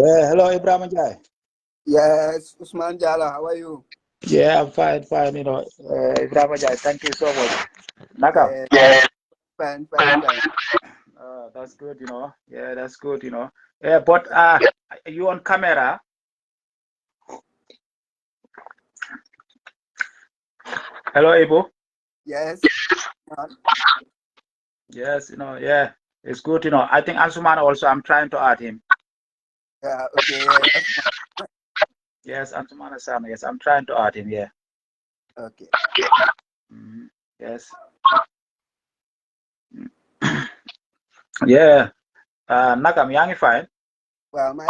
Yeah, hello, Ebrahim Njie. Yes, Usman Jala, how are you? Yeah, I'm fine, fine. Ebrahim Njie, thank you so much. Naka? Yeah, Yeah. fine. That's good. Yeah, that's good. Yeah, but you on camera? Hello, Ibu. Yes, man. Yes, yeah, it's good. I think Ansuman also. I'm trying to add him. Yeah, okay, Yes, Ansuman Asano. Yes, I'm trying to add him. Yeah. okay. Yes. Yeah. Naka, I'm fine. Well, my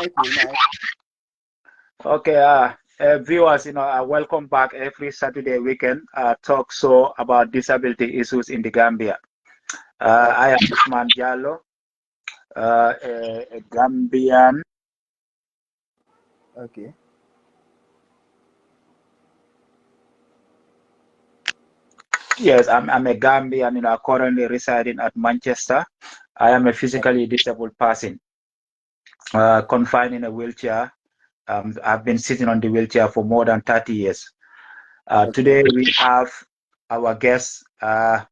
Okay, viewers, welcome back every Saturday weekend talk show about disability issues in the Gambia. I am Usman Jallo, a Gambian. Okay. Yes, I'm a Gambian, currently residing at Manchester. I am a physically disabled person, confined in a wheelchair. I've been sitting on the wheelchair for more than 30 years. Today we have our guest, Ebrahim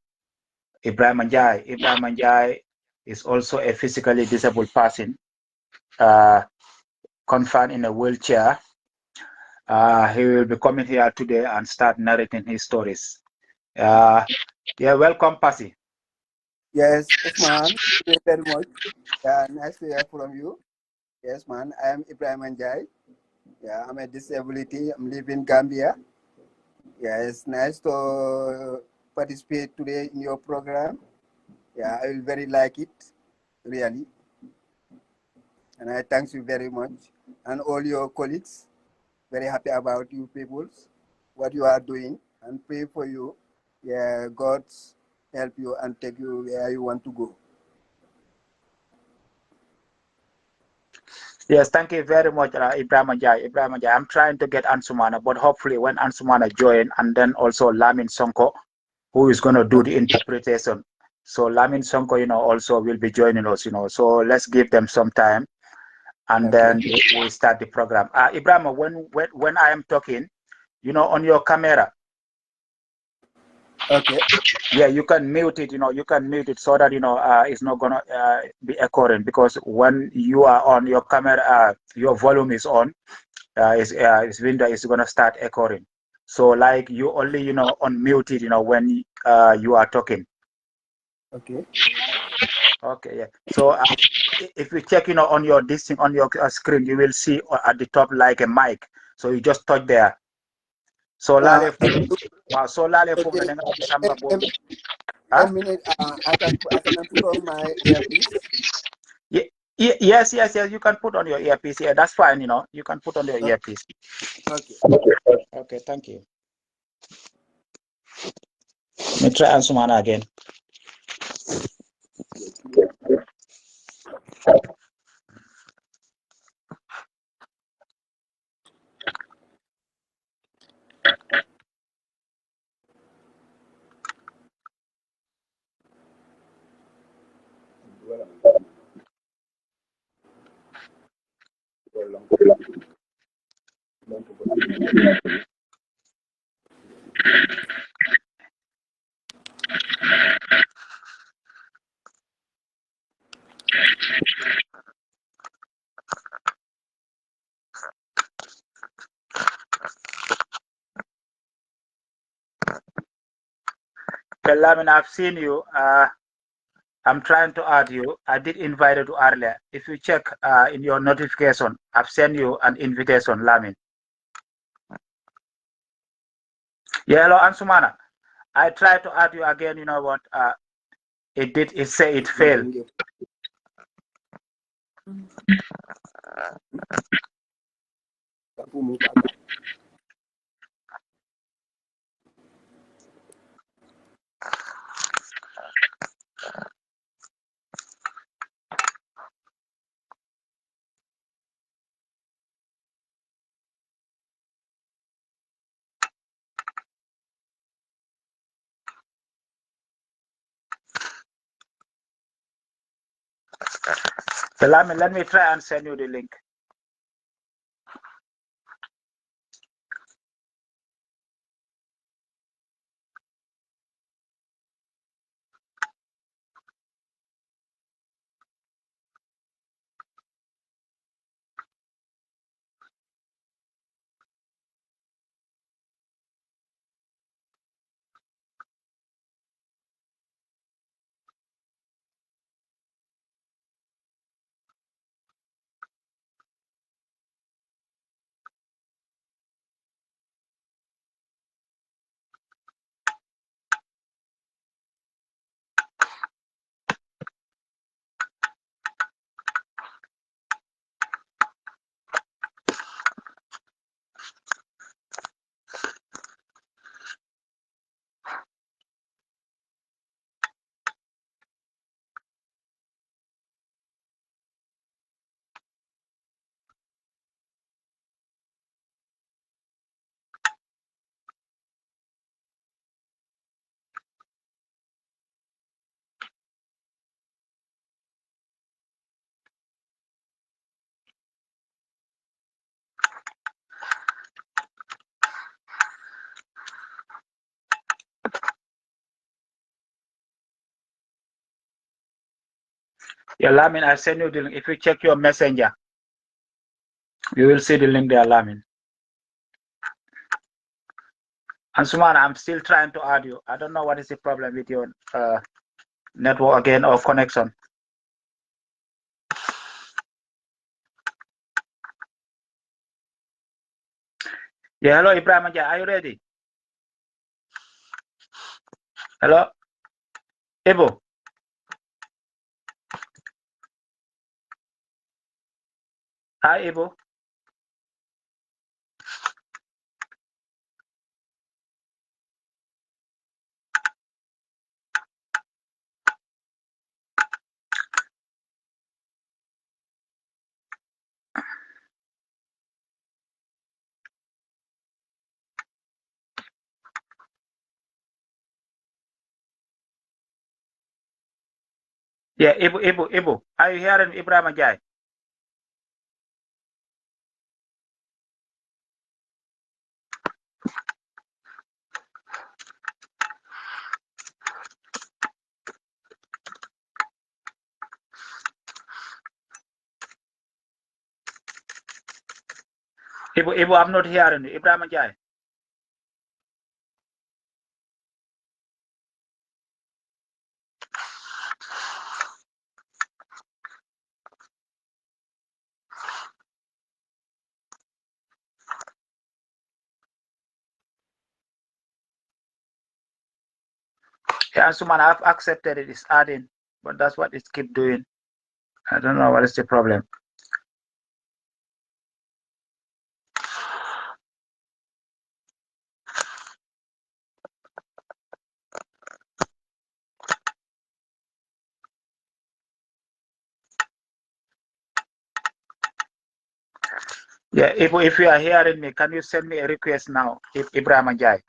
Njie. Ebrahim Njie is also a physically disabled person, confined in a wheelchair. He will be coming here today and start narrating his stories. Yeah, welcome, Pasi. Yes, Usman, thank you very much. Yeah, nice to hear from you. Yes, man, I am Ebrahim Njie. Yeah, I'm a disability. I'm living in Gambia. Yeah, it's nice to participate today in your program. Yeah, I will very like it, really. And I thank you very much. And all your colleagues, very happy about you people, what you are doing, and pray for you. Yeah, God help you and take you where you want to go. Yes, thank you very much, Ebrahim Njie. Ebrahim Njie, I'm trying to get Ansumana, but hopefully when Ansumana join, and then also Lamin Sonko, who is going to do the interpretation. So Lamin Sonko, also will be joining us. So let's give them some time, and then we start the program. Ibrahim, when I am talking, on your camera. Okay. Yeah, you can mute it. You can mute it so that it's not gonna be echoing, because when you are on your camera, your volume is on. Its window is gonna start echoing. So like you only unmute it when you are talking. Okay. Okay, yeah. So if you check on your this thing on your screen, you will see at the top like a mic. So you just touch there. So lale wow, so lale Okay. na nga bisamba bo. A minute. I can put on my earpiece. Yeah, yes. You can put on your earpiece. Yeah, that's fine. You can put on your earpiece. Okay. Okay. Thank you. Let me try Ansumana again. Well, I mean, I've seen you. I'm trying to add you. I did invite you to earlier. If you check in your notification, I've sent you an invitation, Lamin. Yeah, hello, Ansumana. I tried to add you again. You know what? It say it failed. So let me try and send you the link. Yeah, Lamin, I send you the link. If you check your messenger, you will see the link there, Lamin. And Suman, I'm still trying to add you. I don't know what is the problem with your network again or connection. Yeah, hello, Ebrahim Njie, are you ready? Hello, Ibu. Hi, Ibu. Yeah, Ibu. Are you hearing Ebrahim Njie? Ibu, I'm not hearing you. Ebrahim Njie. Yeah, Suman, I've accepted it. It's adding, but that's what it keep doing. I don't know what is the problem. Yeah, if you are hearing me, can you send me a request now, Ebrahim Njie?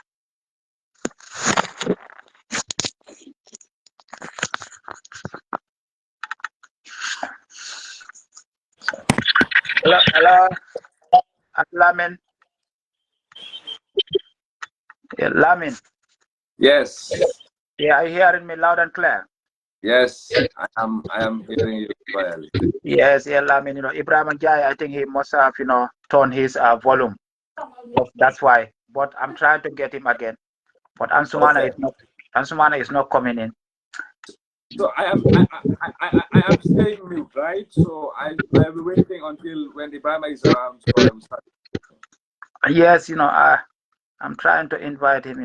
Hello, Lamin. Yeah, Lamin. Yes. Yeah, are you hearing me loud and clear? Yes, I am hearing you clearly. Yes, yeah, Lamin. Ebrahim Njie, I think he must have, turned his volume off. That's why. But I'm trying to get him again. But Okay. Ansumana is not coming in. So I am staying mute, right? So I'll be waiting until when the Ibrahim is around, so I will start. Yes, I'm trying to invite him,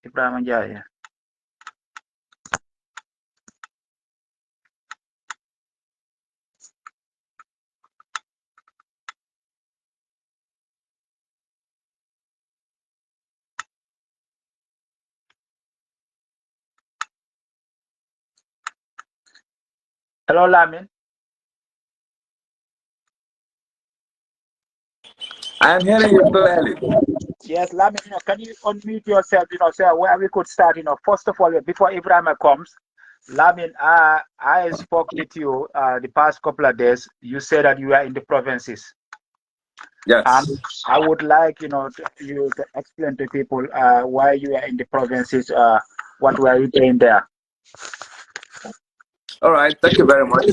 Ebrahim Njie. Yeah. Hello, Lamin. I am hearing you clearly. Yes, Lamin, can you unmute yourself, so where we could start, first of all, before Ibrahim comes, Lamin, I spoke with you the past couple of days. You said that you are in the provinces. Yes. I would like, you to explain to people why you are in the provinces, what were you doing there? All right. Thank you very much.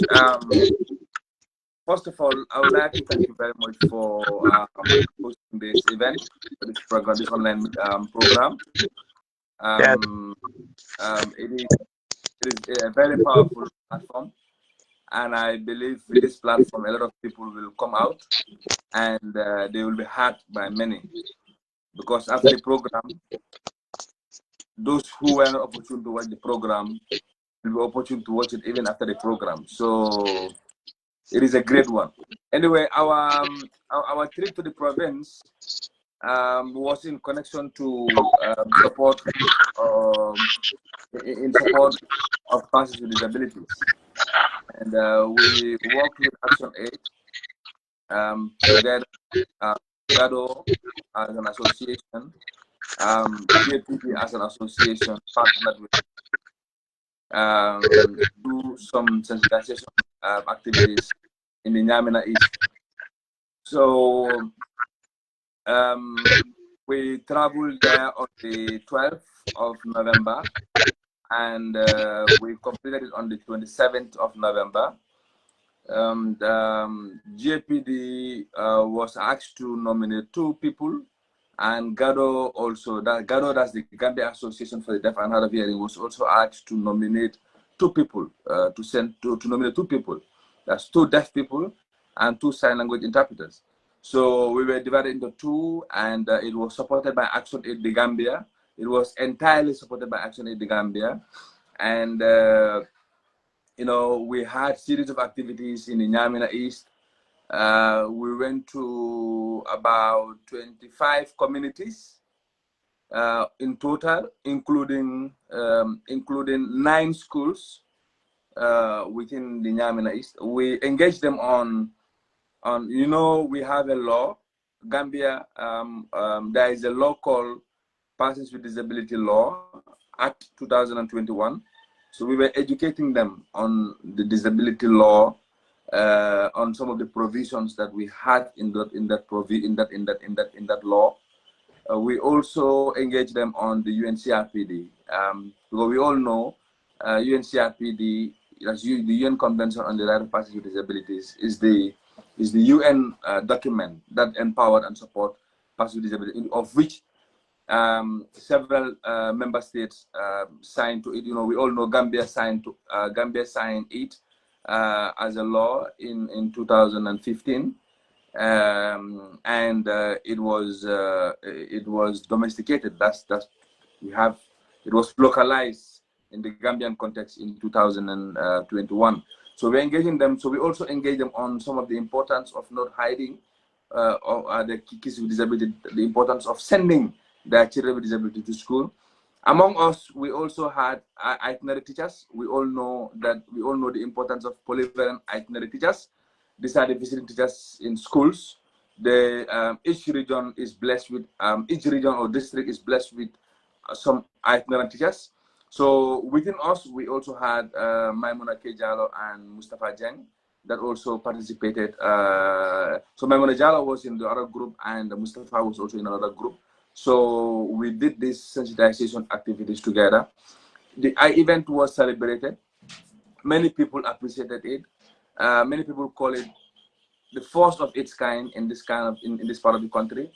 First of all, I would like to thank you very much for hosting this event, this program, this online program. Yes. It is a very powerful platform, and I believe with this platform, a lot of people will come out and they will be hurt by many, because after the program, those who were not opportune to watch the program will be opportune to watch it even after the program. So it is a great one. Anyway, our trip to the province was in connection to support in support of persons with disabilities, and we worked with Action Aid together, GADO as an association, GAPP as an association, partnered with do some sensitization activities in the Nyamina East. So we traveled there on the 12th of November, and we completed it on the 27th of November. GAPD was asked to nominate 2 people, and GADO also, that's the Gambia Association for the Deaf and Hard of Hearing, was also asked to nominate 2 people, to nominate 2 people. That's 2 deaf people and 2 sign language interpreters. So we were divided into 2, and it was supported by Action Aid the Gambia. It was entirely supported by Action Aid the Gambia. And, you know, we had series of activities in the Nyamina East. We went to about 25 communities in total, including 9 schools within the Nyamina East. We engaged them on, you know, we have a law, Gambia, there is a law called Persons with Disability Law, Act 2021. So we were educating them on the disability law, on some of the provisions that we had in that law. We also engaged them on the UNCRPD, because we all know UNCRPD, as the UN Convention on the Right of Persons with Disabilities, is the UN document that empowered and support persons with disability, of which several member states signed to it. You know, we all know Gambia signed it as a law in 2015, and it was domesticated. It was localized in the Gambian context in 2021. So we're engaging them. So we also engage them on some of the importance of not hiding the kids with disability, the importance of sending their children with disability to school. Among us, we also had itinerary teachers. We all know the importance of polyvalent itinerary teachers. These are the visiting teachers in schools. Each region is blessed with, each region or district is blessed with some itinerant teachers. So within us, we also had Maimuna Kejalo and Mustafa Jeng that also participated. So Maimuna Jalo was in the other group, and Mustafa was also in another group. So we did these sensitization activities together. The event was celebrated. Many people appreciated it. Many people call it the first of its kind in this part of the country.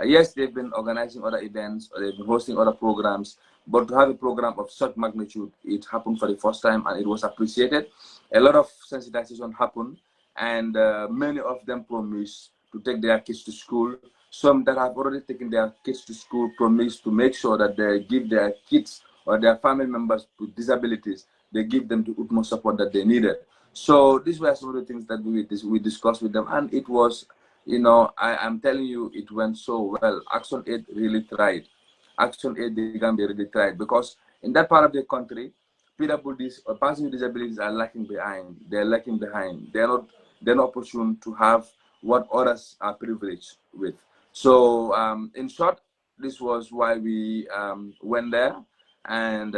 Yes, they've been organizing other events, or they've been hosting other programs, but to have a program of such magnitude, it happened for the first time, and it was appreciated. A lot of sensitization happened, and many of them promised to take their kids to school. Some that have already taken their kids to school promised to make sure that they give their kids or their family members with disabilities, they give them the utmost support that they needed. So these were some of the things that we discussed with them, and it was, you know, I'm telling you, it went so well. Action Aid really tried. Action Aid the Gambia really tried, because in that part of the country, PWDs or persons with disabilities are lacking behind. They're lacking behind. They're not opportune to have what others are privileged with. So in short, this was why we went there, and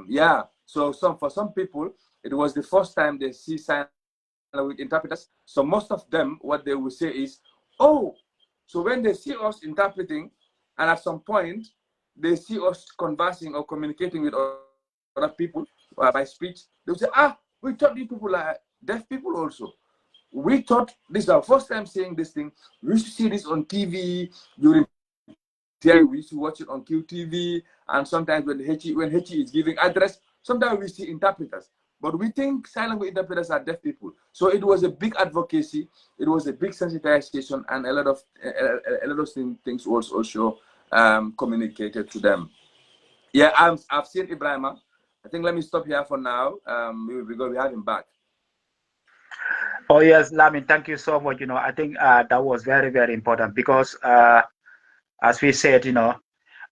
yeah. So for some people, it was the first time they see sign language interpreters. So most of them, what they will say is, "Oh, so when they see us interpreting, and at some point they see us conversing or communicating with other people by speech, they will say, ah, we thought these people are deaf people also. We thought this is our first time seeing this thing. We used to see this on TV during we used to watch it on QTV, and sometimes when Hechi is giving address, sometimes we see interpreters. But we think sign language interpreters are deaf people. So it was a big advocacy, it was a big sensitization, and a lot of things was also communicated to them. Yeah, I've seen Ebrahim. I think let me stop here for now. Because we have him back. Oh yes, Lamin, thank you so much. You know, I think that was very, very important, because as we said, you know,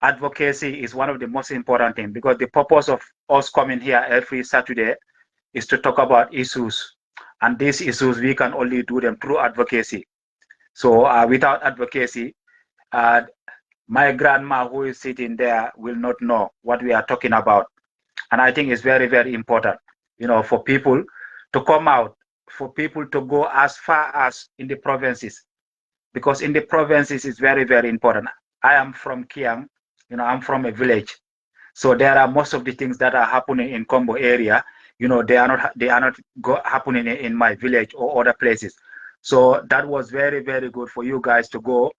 advocacy is one of the most important things, because the purpose of us coming here every Saturday is to talk about issues, and these issues we can only do them through advocacy. So without advocacy, my grandma who is sitting there will not know what we are talking about. And I think it's very, very important, you know, for people to come out, for people to go as far as in the provinces, because in the provinces it's very, very important. I am from Kiang, you know, I'm from a village. So there are most of the things that are happening in Combo area they are not happening in my village or other places. So that was very, very good for you guys to go,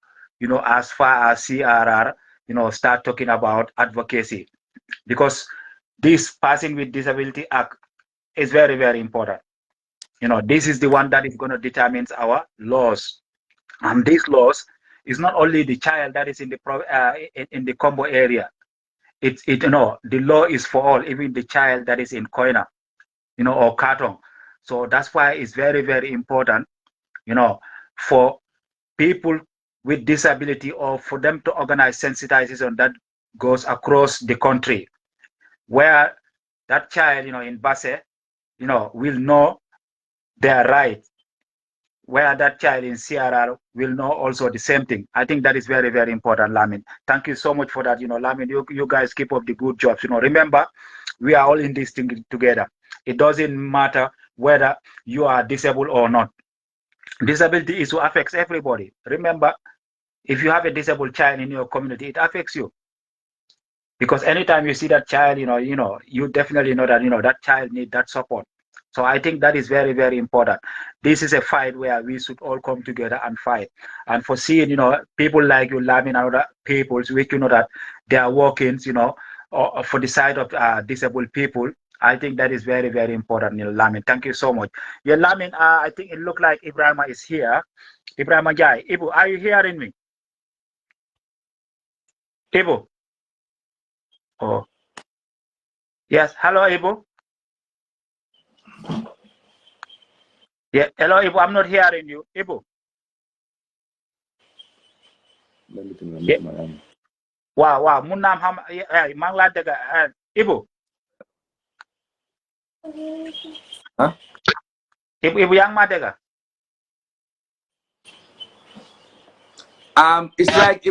as far as CRR, start talking about advocacy, because this Passing with Disability Act is very, very important. This is the one that is going to determine our laws. And these laws is not only the child that is in the combo area. The law is for all, even the child that is in Koina, or Katong. So that's why it's very, very important, for people with disability, or for them to organize sensitization that goes across the country, where that child, in Basse, will know their right, where that child in CRR will know also the same thing. I think that is very, very important, Lamin. Thank you so much for that. Lamin, you guys keep up the good jobs. Remember, we are all in this thing together. It doesn't matter whether you are disabled or not. Disability issue affects everybody. Remember, if you have a disabled child in your community, it affects you. Because anytime you see that child, you definitely know that, that child needs that support. So I think that is very, very important. This is a fight where we should all come together and fight. And for seeing, people like you, Lamin, and other peoples, which that they are working, for the side of disabled people. I think that is very, very important, Lamin. Thank you so much. Yeah, Lamin, I think it looked like Ebrahim is here. Ebrahim Njie. Ibu, are you hearing me? Ibu. Oh. Yes. Hello, Ibu. Yeah. Hello, Ibu. I'm not hearing you. Ibu. Yeah. Wow. Munam ham. Mangla dega. Ibu. Huh? Ibu yang madega. It's like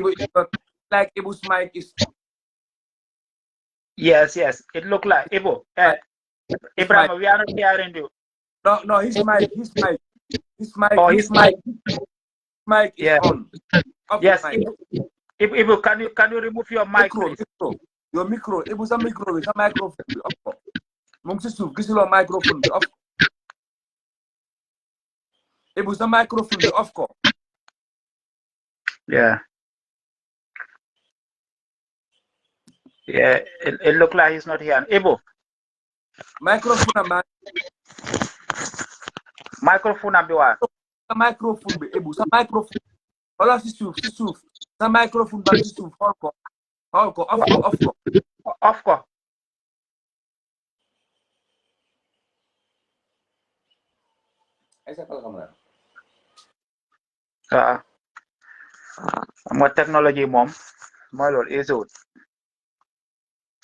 Ibu's mic is. Yes. It looked like Ibu. Ebrahim, we are not hearing you. No, his mic is yeah. on. Yes, Ibu, can you remove your mic? Your micro. Ibu's a micro. It's a microphone. Mungsisu, kisilo microphone be off. Ibu's a microphone be off. Yeah. Yeah, it looked like he's not here. Ibu. Microphone, man. Microphone ambiwa. A microphone be Ibu. Sa microphone. Hola sisuf. Sa microphone bang sisuf. Holko. Offko. Esa kalau kamu. Mo technology mom. Mo lol isu.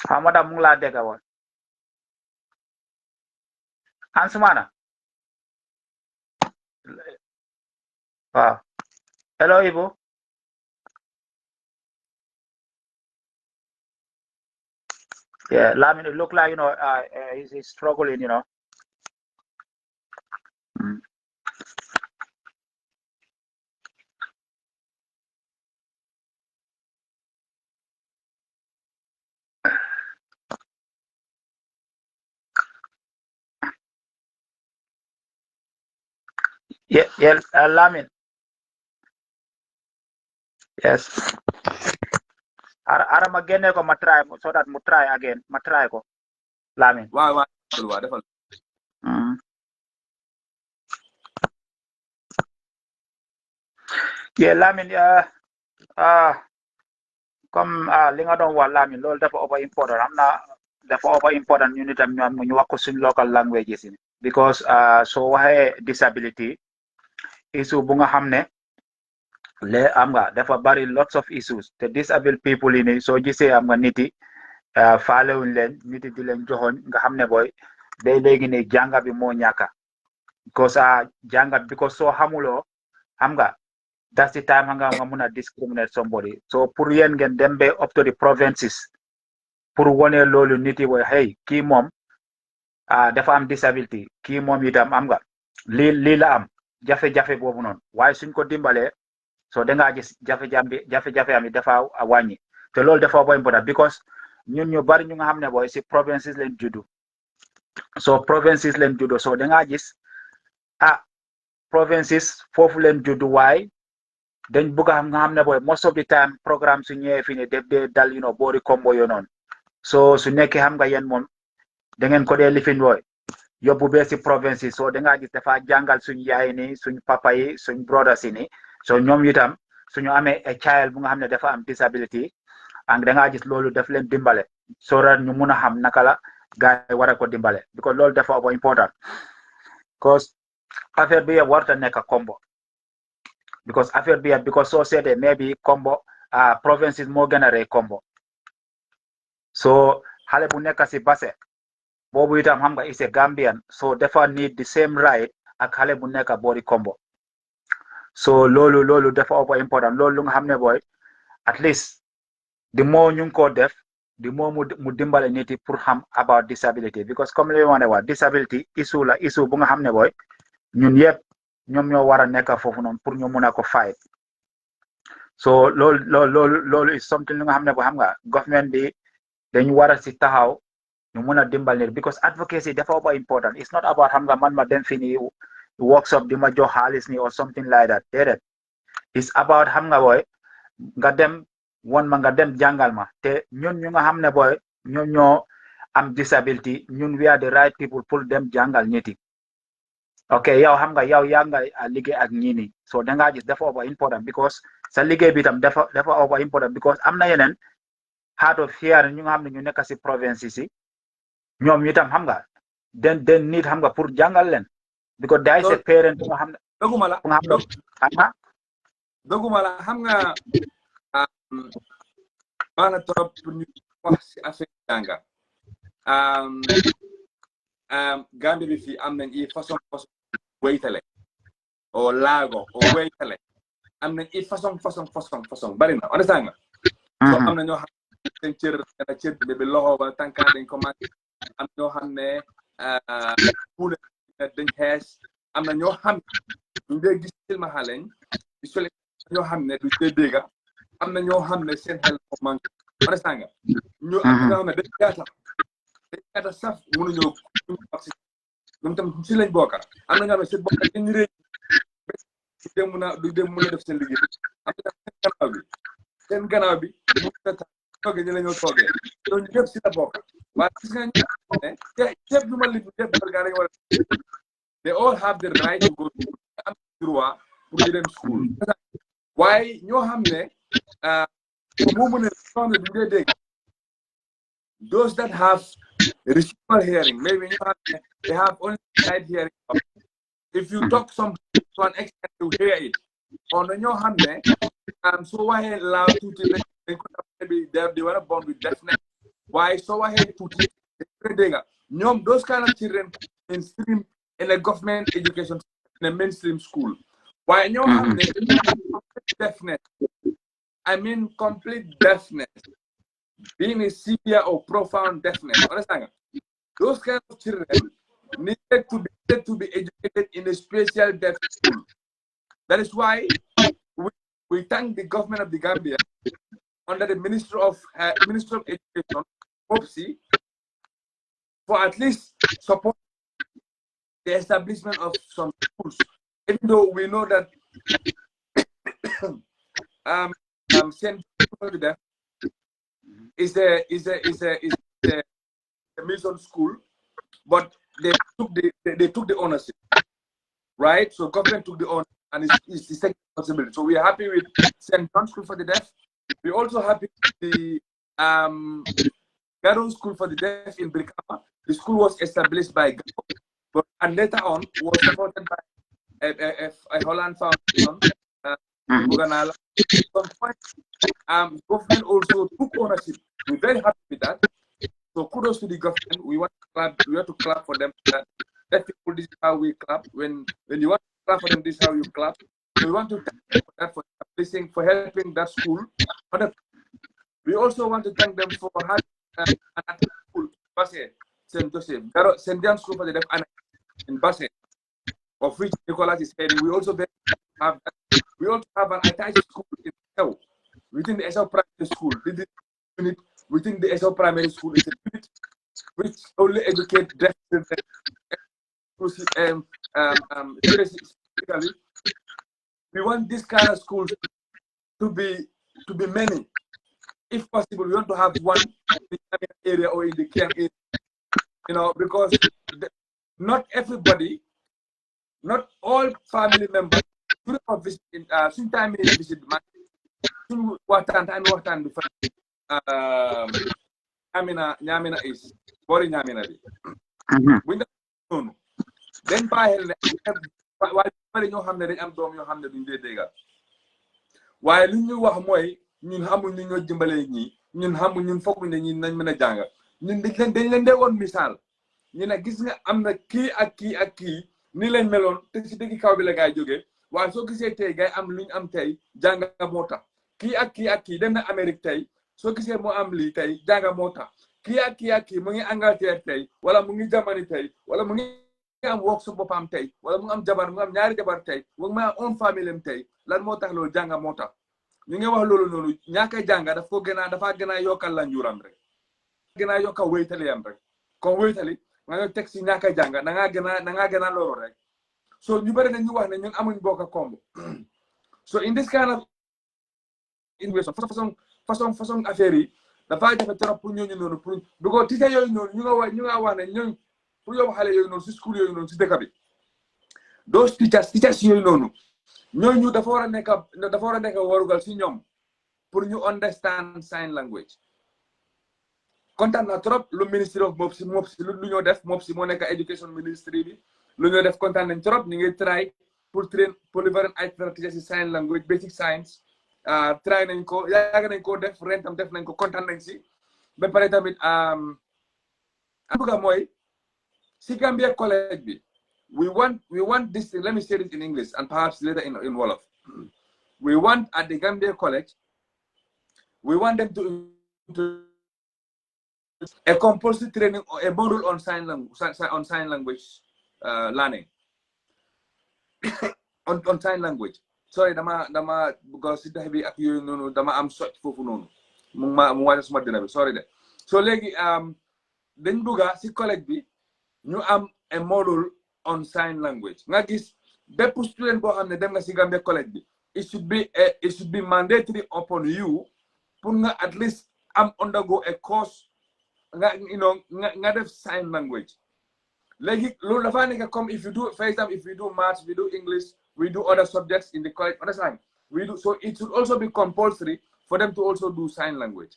Hamada mungla dega won. Ansumana. Hello, Ibu. Yeah, Lamin, it look like, he's struggling, Yeah, Lamin. Yes. Ara magene ko matry so that mo try again. Matry ko. Lamin. Wow. Yeah, Lamin, comme li nga doon wax Lamin, loolu dafa over important. Dafa over important ñu nitam ñu wax ko suñ local languages yi. Because so waxee disability issue bu nga xam ne am nga dafa bari lots of issues. The disabled people yi ni soo gisee am nga niti faalewuñ leen niti di leen joxoon nga xam ne booy day léegi ne jànga bi moo ñàkka because jàngat because soo xamuloo xam nga that's the time nga mun a discriminate somebody. So pour yéen ngeen dem ba up to the provinces pour wone loolu niti booy hey kii moom dafa am disability kii moom itam am nga lii la am jafe-jafe boobu noonu waaye suñ ko dimbalee so dangaa gis jafe-jafe am yi dafa wàññi te loolu dafa boy important because ñun ñu bari ñu nga xam ne booy si provinces leen juddu so provinces leen juddoo so da ngaa gis provinces foofu leen juddu waay dañ bëgg a nga xam ne booy most of the time programme su ñëwee fii ne def dee dal boori kombo yo noonu so su nekkee xam nga yéen moom da ngeen ko dee lifin wooy yóbbu bee si provinces so da ngaa gis dafa jàngal suñ yaay ni suñ papa yi suñ brothers yi ni so ñoom itam suñu amee a child bu nga xam ne dafa am disability ak da ngaa gis loolu daf leen dimbale so rat ñu mun a xam naka la gars yi war a ko dimbale because loolu dafa important because affaire bi yëpp warta nekk combo because affaire bi yëpp because soo seetee maybe combo provinces moo gën a rey combo so xale bu nekk si base boobu itam xam nga is a Gambian so dafa need the same right ak xale bu nekk boori combo so loolu dafa important loolu lu nga xam ne booy at least the more ñu ngi ko def the more mu dimbale nit yi pour xam about disability because comme li ma ne waa disability issue la issue bu nga xam ne booy ñun yëpp ñoom ñoo war a nekk foofu noonu pour ñu mun a ko fight so loolu is something lu nga xam ne boo xam nga government bi dañu war a si taxaw ñu mun a dimbal nit because advocacy dafa important it's not about xam nga man ma dem fi ni workshop di ma jox xaalis ni or something like that déedéet it's about xam nga booy nga dem won ma nga dem jàngal ma te ñun ñu nga xam ne booy ñun ñoo am disability ñun we are the right people pour dem jàngal ñiti ok yow xam nga yow yaa nga liggéey ak ñii nii so da ngaa gis dafa important because sa liggéey bi tam dafa important because am na yeneen hard of hearing ñu nga xam ne ñu nekk si province si ñoom itam xam nga den nit xam nga pour jàngal leen because there is a parent bu nga xam ne doguma la doguma la xam nga bana trop pour ñu wax si affaire jànga Gambie bi fii am nañ i façon wéytale o laago o wéytale am nañ i façon bari na understand nga so am na ñoo xam ne seen cër bi loxo ba tànka dañ commencé am ñoo xam ne puule dañ xees am na ñoo xam ne du dee gis silmaxa lañ visuel ñoo xam ne du dee dégga am na ñoo xam ne seen xel ko manqué understand nga ñu am ñoo xam ne dañ gaata saf mënuñoo wax si ñoom tam si lañ bokka am na ñoo xam ne seen bokka dañ réy du dee mën a def seen liggéey am na seen gannaaw bi mu toogee ñu la ñoo toogee ñooñu ñëpp si la bokka waaye gis nga ñu ne ceeb bi ma lim ceeb gaa dañu war a they all have the right to go to school am droit pour ñu dem school waaye ñoo xam ne moo mën a ñoo xam ne du dee dégg those that have residual hearing maybe ñoo xam ne they have only side hearing if you talk something to an extent to hear it or na ñoo xam ne soo waxee loud tuuti dañ ko bi they were born with deafness waaye soo waxee tuuti dañ dégg ñoom those kind of children mainstream in a government education in a mainstream school waaye ñoo xam ne deafness I mean complete deafness being a severe or profound deafness understand those kind of children needed to be educated in a special deaf school. That is why we thank the government of the Gambia under the Ministry of Education, MOPSI, for at least support the establishment of some schools. Even though we know that St. is a mission school, but they took the ownership, right? So government took the ownership and it's taking responsibility. So we are happy with St. John's School for the Deaf. We're also happy with the Garon School for the Deaf in Brikama. The school was established by Garon, and later on was supported by a Holland Foundation. At some point, government also took ownership. We're very happy with that. So kudos to the government. We want to clap for them. That people, this is how we clap. When you want to clap for them, this is how you clap. So we want to thank them for that, for helping that school. We also want to thank them for having an school, Basse, St. Joseph, St. John's School for the Deaf in Basse, of which Nicholas is heading. We also have an attached school in SL, within the SL primary school. Within the SL primary school is a unit which only educate deaf children, specifically. We want this kind of schools to be many. If possible, we want to have one in the area or in the Kiang area, you know, because not everybody, not all family members should have visited. Sometime in visit, waxtaan bi fa ñaamina is boori ñaamina bi buñ def noonu dañ bàyyil ne waaye bari ñoo xam ne dañ am doom yoo xam ne duñ dee déggal waaye li ñuy wax mooy ñun xamul ñu ñoo jëmbalee ñii ñun xamul ñun foog ne ñi nañ mën a jàng ñun dañ leen dee woon misaal ñu ne gis nga am na kii ak kii ak kii ni leen meloon te si dëgg kaw bi la gaay jógee waaye soo gisee tey gaay am luñ am tey jàng moo tax kii ak kii dem na Amérique tey soo gisee moo am lii tey jàng moo tax kii ak kii mu ngi Angleterre tey wala mu ngi Germany tey wala mu ngi am wokk su boppam tey wala mu ngi am jabar mu ngi am ñaari jabar tey wala mu ngi am un famille am tey lan moo tax loolu jàng moo tax ñu ngi wax loolu noonu ñàkk a jàng dafa gën a yokkal la njuuram rek gën a yokkal wéytali am rek comme wéytali nga nga teg si ñàkk a jàng da ngaa gën a loolu rek so ñu bëri na ñu wax ne ñun amuñ bokk a komb so in this kind of innovation façon affaire yi dafa jafe trop pour ñooñu noonu pour because teacher yooyu noonu ñu nga wax ne ñooñu pour yóbbu xale yooyu noonu si school yooyu noonu si dëkk bi those teachers yooyu noonu ñooñu dafa war a nekk warugal si ñoom pour ñu understand sign language kontaan na trop lu ministry of MOPSI lu ñoo def MOPSI moo nekk education ministry bi lu ñoo def kontaan nañ trop ñu ngi try pour train polyvalent IT teachers si sign language basic science try nañ ko yàgg nañ ko def ren tam def nañ ko kontaan nañ si ba pare tamit bëgga mooy si Gambia college bi we want this thing. Let me say it in English and perhaps later in Wolof. We want at the Gambia college, we want them to a compulsory training or a module on sign language learning. on sign language. Sorry, dama because it heavy ak yoy nonu dama am sot fofu nonu. Mu wala suma dina bi sorry de. So legi dañ buga si college bi ñu am a module on sign language. Nga gis bépp student boo xam ne dem nga si Gambia college bi it should be mandatory upon you pour nga at least undergo a course nga def sign language. Léegi loolu dafa nekk comme if you do, for example, if we do maths, we do English, we do other subjects in the college, understand? So it should also be compulsory for them to also do sign language.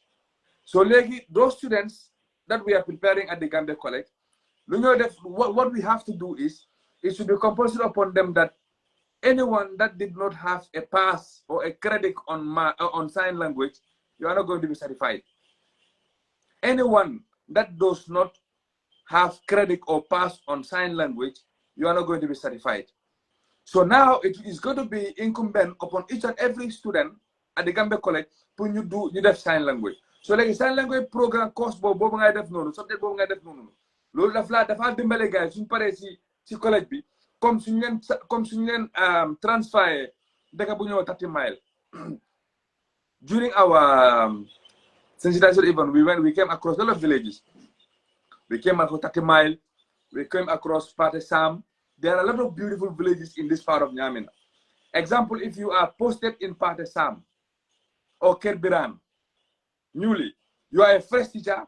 So léegi those students that we are preparing at the Gambia college, what we have to do is it should be compulsory upon them that anyone that did not have a pass or a credit on sign language, you are not going to be certified. Anyone that does not have credit or pass on sign language, you are not going to be certified. So now it is going to be incumbent upon each and every student at the Gambia college to you def sign language. So like sign language program course boobu ngay def noonu subject boobu ngay def noonu loolu dafa dimbale gars suñu paree si collège bi comme suñu leen transféré dëkk bu ñëw 30 miles. During our sensitization event, we came across a lot of villages. We came across 30 miles. We came across Pate Sam. There are a lot of beautiful villages in this part of Nyamina. Example, if you are posted in Pate Sam or Kerbiran, newly, you are a fresh teacher.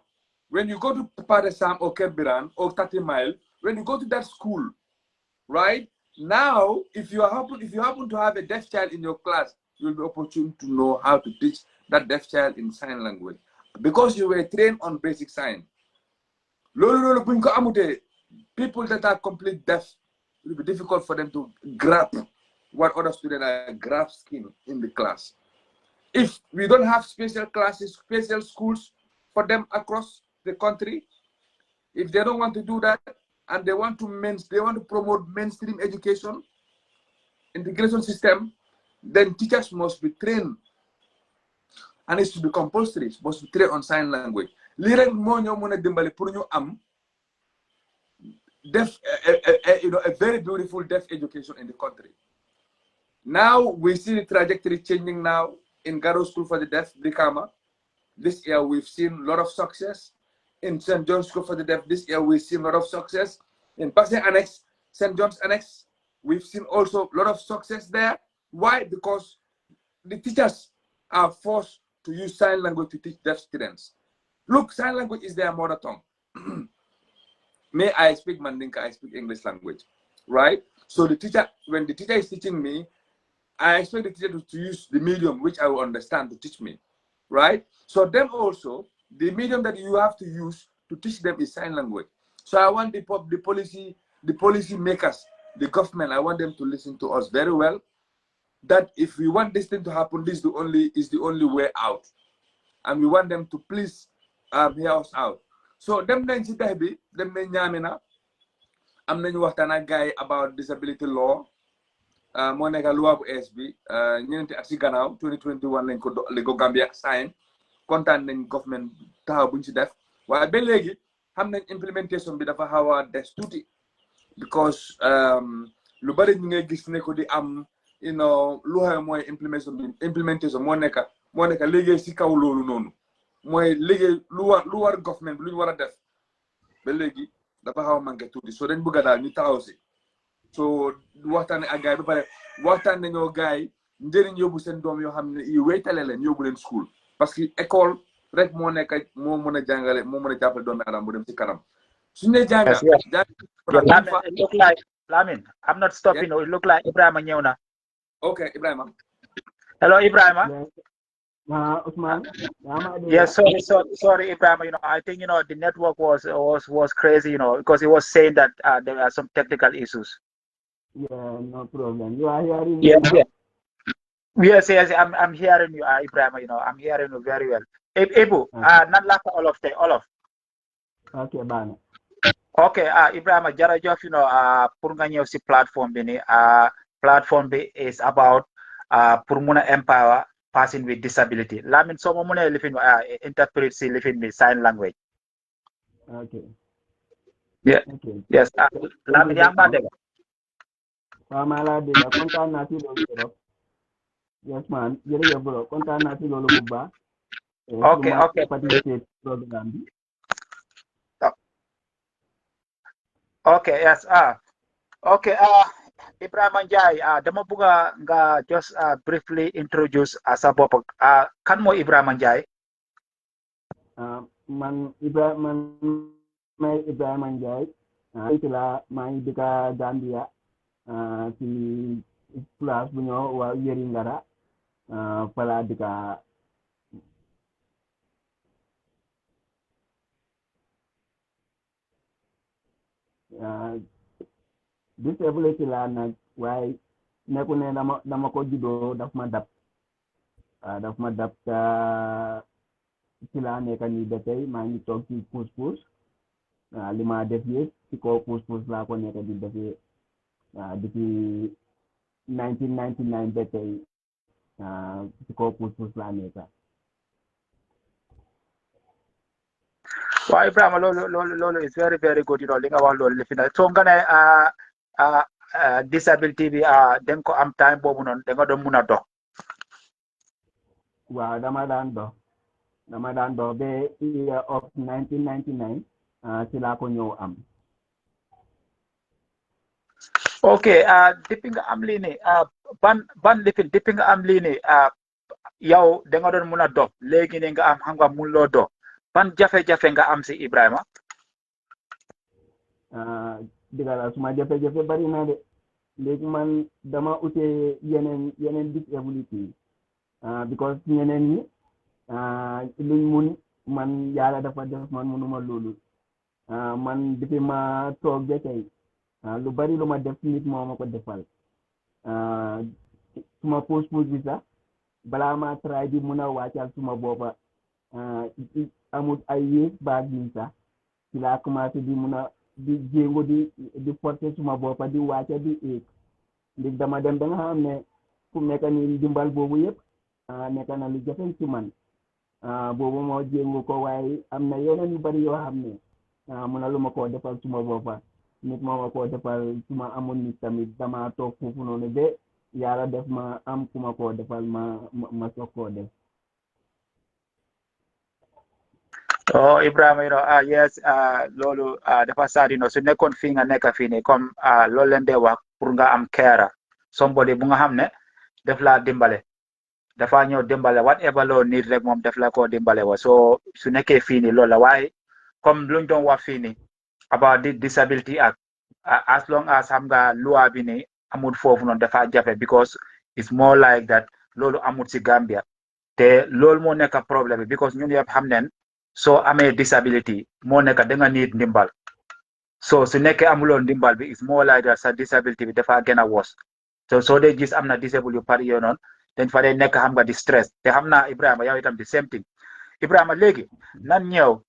When you go to Pate Sam or Kerbiran or 30 miles, when you go to that school, right now, if you happen to have a deaf child in your class, you'll be opportune to know how to teach that deaf child in sign language because you were trained on basic sign. People that are completely deaf, it will be difficult for them to grasp what other students are grasping in the class. If we don't have special classes, special schools for them across the country, if they don't want to do that and they want to promote mainstream education, integration system, then teachers must be trained, and it should be compulsory. Must be trained on sign language. Lire mo ñoo mëna dimbali pour ñu am deaf, a very beautiful deaf education in the country. Now we see the trajectory changing now in Garo School for the Deaf, Brikama. This year we've seen a lot of success in St. John's School for the Deaf. This year we've seen a lot of success. In Passing Annex, St. John's Annex, we've seen also a lot of success there. Why? Because the teachers are forced to use sign language to teach deaf students. Look, sign language is their mother tongue. Me, I speak Mandinka, I speak English language, right? So the teacher, when the teacher is teaching me, I expect the teacher to use the medium which I will understand to teach me, right? So them also, the medium that you have to use to teach them is sign language. So I want the policy makers, the government, I want them to listen to us very well. That if we want this thing to happen, this is the only way out, and we want them to please hear us out. So them nañ ci dex bi dem nañ ñaamina am nañu waxtaan ak gars yi about disability law moo nekk loi bu ees bi ñeneenti at ci gannaaw 2021 lañ ko Gambia sign kontaan nañ government taxaw buñ ci def waaye ba léegi xam nañ implementation bi dafa xaw a des tuuti because lu bari ñu ngay gis ne ko di am lu xew mooy implementation moo nekk liggéey ci kaw loolu noonu mooy liggéey lu war government lu ñu war a def ba léegi dafa xaw a manqué tuuti so dañ bëgg daal ñu taxaw si so waxtaane ak gaay ba pare waxtaan nañoo gaay njëriñ yóbbu seen doom yoo xam ne i wéytale leen yóbbu leen school parce que école rek moo nekk moo mën a jàngale moo mën a jàppale doomi adam bu dem ci kanam suñu ne jànga it look like Lamin, I'm not stopping. It look like Ebrahim ñëw na. Okay, Ebrahim. Hello, Ebrahim. Usman. Yes, sorry, Ebrahim. I think the network was crazy. Because it was saying that there are some technical issues. Yeah, no problem. You are hearing me? Yes. I'm hearing you, Ebrahim. I'm hearing you very well. Ebu, not lack all of. Okay, bana. Okay, Ibrahim, jërëjëf pour nga ñëw si platform bi ni platform bi is about pour mun a empower person with disability. Lamin soo ma mënee lifin interpret si lifin bi sign language. Okay. Yeah. Okay. Yes. Lamin yaa ngi maa dégg. waaw maa laa dégg kontaan naa si loolu trop. Yes man jërëjëf bro kontaan naa si loolu bu baax. Okay. Participate programme bi. Okay, yes. Okay. Ebrahim Njie, dama bëgg nga just briefly introduce sa bopp. Kan mooy Ebrahim Njie? Man may Ebrahim Njie. maa ngi dëkk Gambia. ci place bu ñoo waa Yeri Ngara. Fala dëkk. Disability laa nag waaye nekku ne dama ko juddoo daf ma dab ci laa nekk nii ba tey maa ngi toog ci puus li ma def yëpp ci kaw puus laa ko nekk di defee depuis 1999 ba tey ci kaw puus laa nekk. Waaw Ibrahima loolu is very very good li nga wax loolu li fi na soo nga ne disability bi da nga ko am time boobu noonu da nga doon mun a dox. waaw dama daan dox ba year of 1999 ci laa ko ñëw am. ok depuis nga am lii nii ban lifin depuis nga am lii nii yow da nga doon mun a dox léegi ne nga am xam nga mun loo dox ban jafe-jafe nga am si Ibrahima. dëgg la suma jafe-jafe bari na de léegi man dama ute yeneen disability because ñeneen ñi luñ mun man yàlla dafa def man munuma loolu man depuis ma toog ba tey lu bari lu ma def nit moo ma ko defal suma puus bi sax balaa ma try di mun a wàccal suma boppa amul ay yéeg baag yi sax ci laa commencé di mun a di jéego di forcer suma boppa di wàcca di éeg ndig dama dem ba nga xam ne fu nekk ni dimbal boobu yëpp nekk na lu jafe ci man boobu moo jéego ko waaye am na yeneen yu bari yoo xam ne mun na lu ma koo defal suma boppa nit moo ma koo defal suma amul nit tamit dama toog foofu noonu ba yàlla def ma am ku ma koo defal ma soog koo def. Oh, Ibrahim, yes, loolu dafa sad, su nekkoon fii nga nekk fii nii comme loolu leen dee wax pour nga am carer somebody bu nga xam ne def laa dimbale dafa ñëw dimbale whatever loo need rek moom def la ko dimbale wa so su nekkee fii nii loolu la waaye comme luñ doon wax fii nii about the disability act as long as xam nga loi bi nii amul foofu noonu dafa jafe because it's more like that loolu amul si Gambia te loolu moo nekk problème bi because ñun yëpp xam neen soo amee disability moo nekk da nga need ndimbal so su nekkee amuloon ndimbal bi it's more like that sa disability bi dafa gën a wos so soo dee gis am na disable yu pari yoo noonu dañ fa dee nekk xam nga di stress te xam naa Ibrahima yow itam di same thing Ibrahima léegi nan ñëw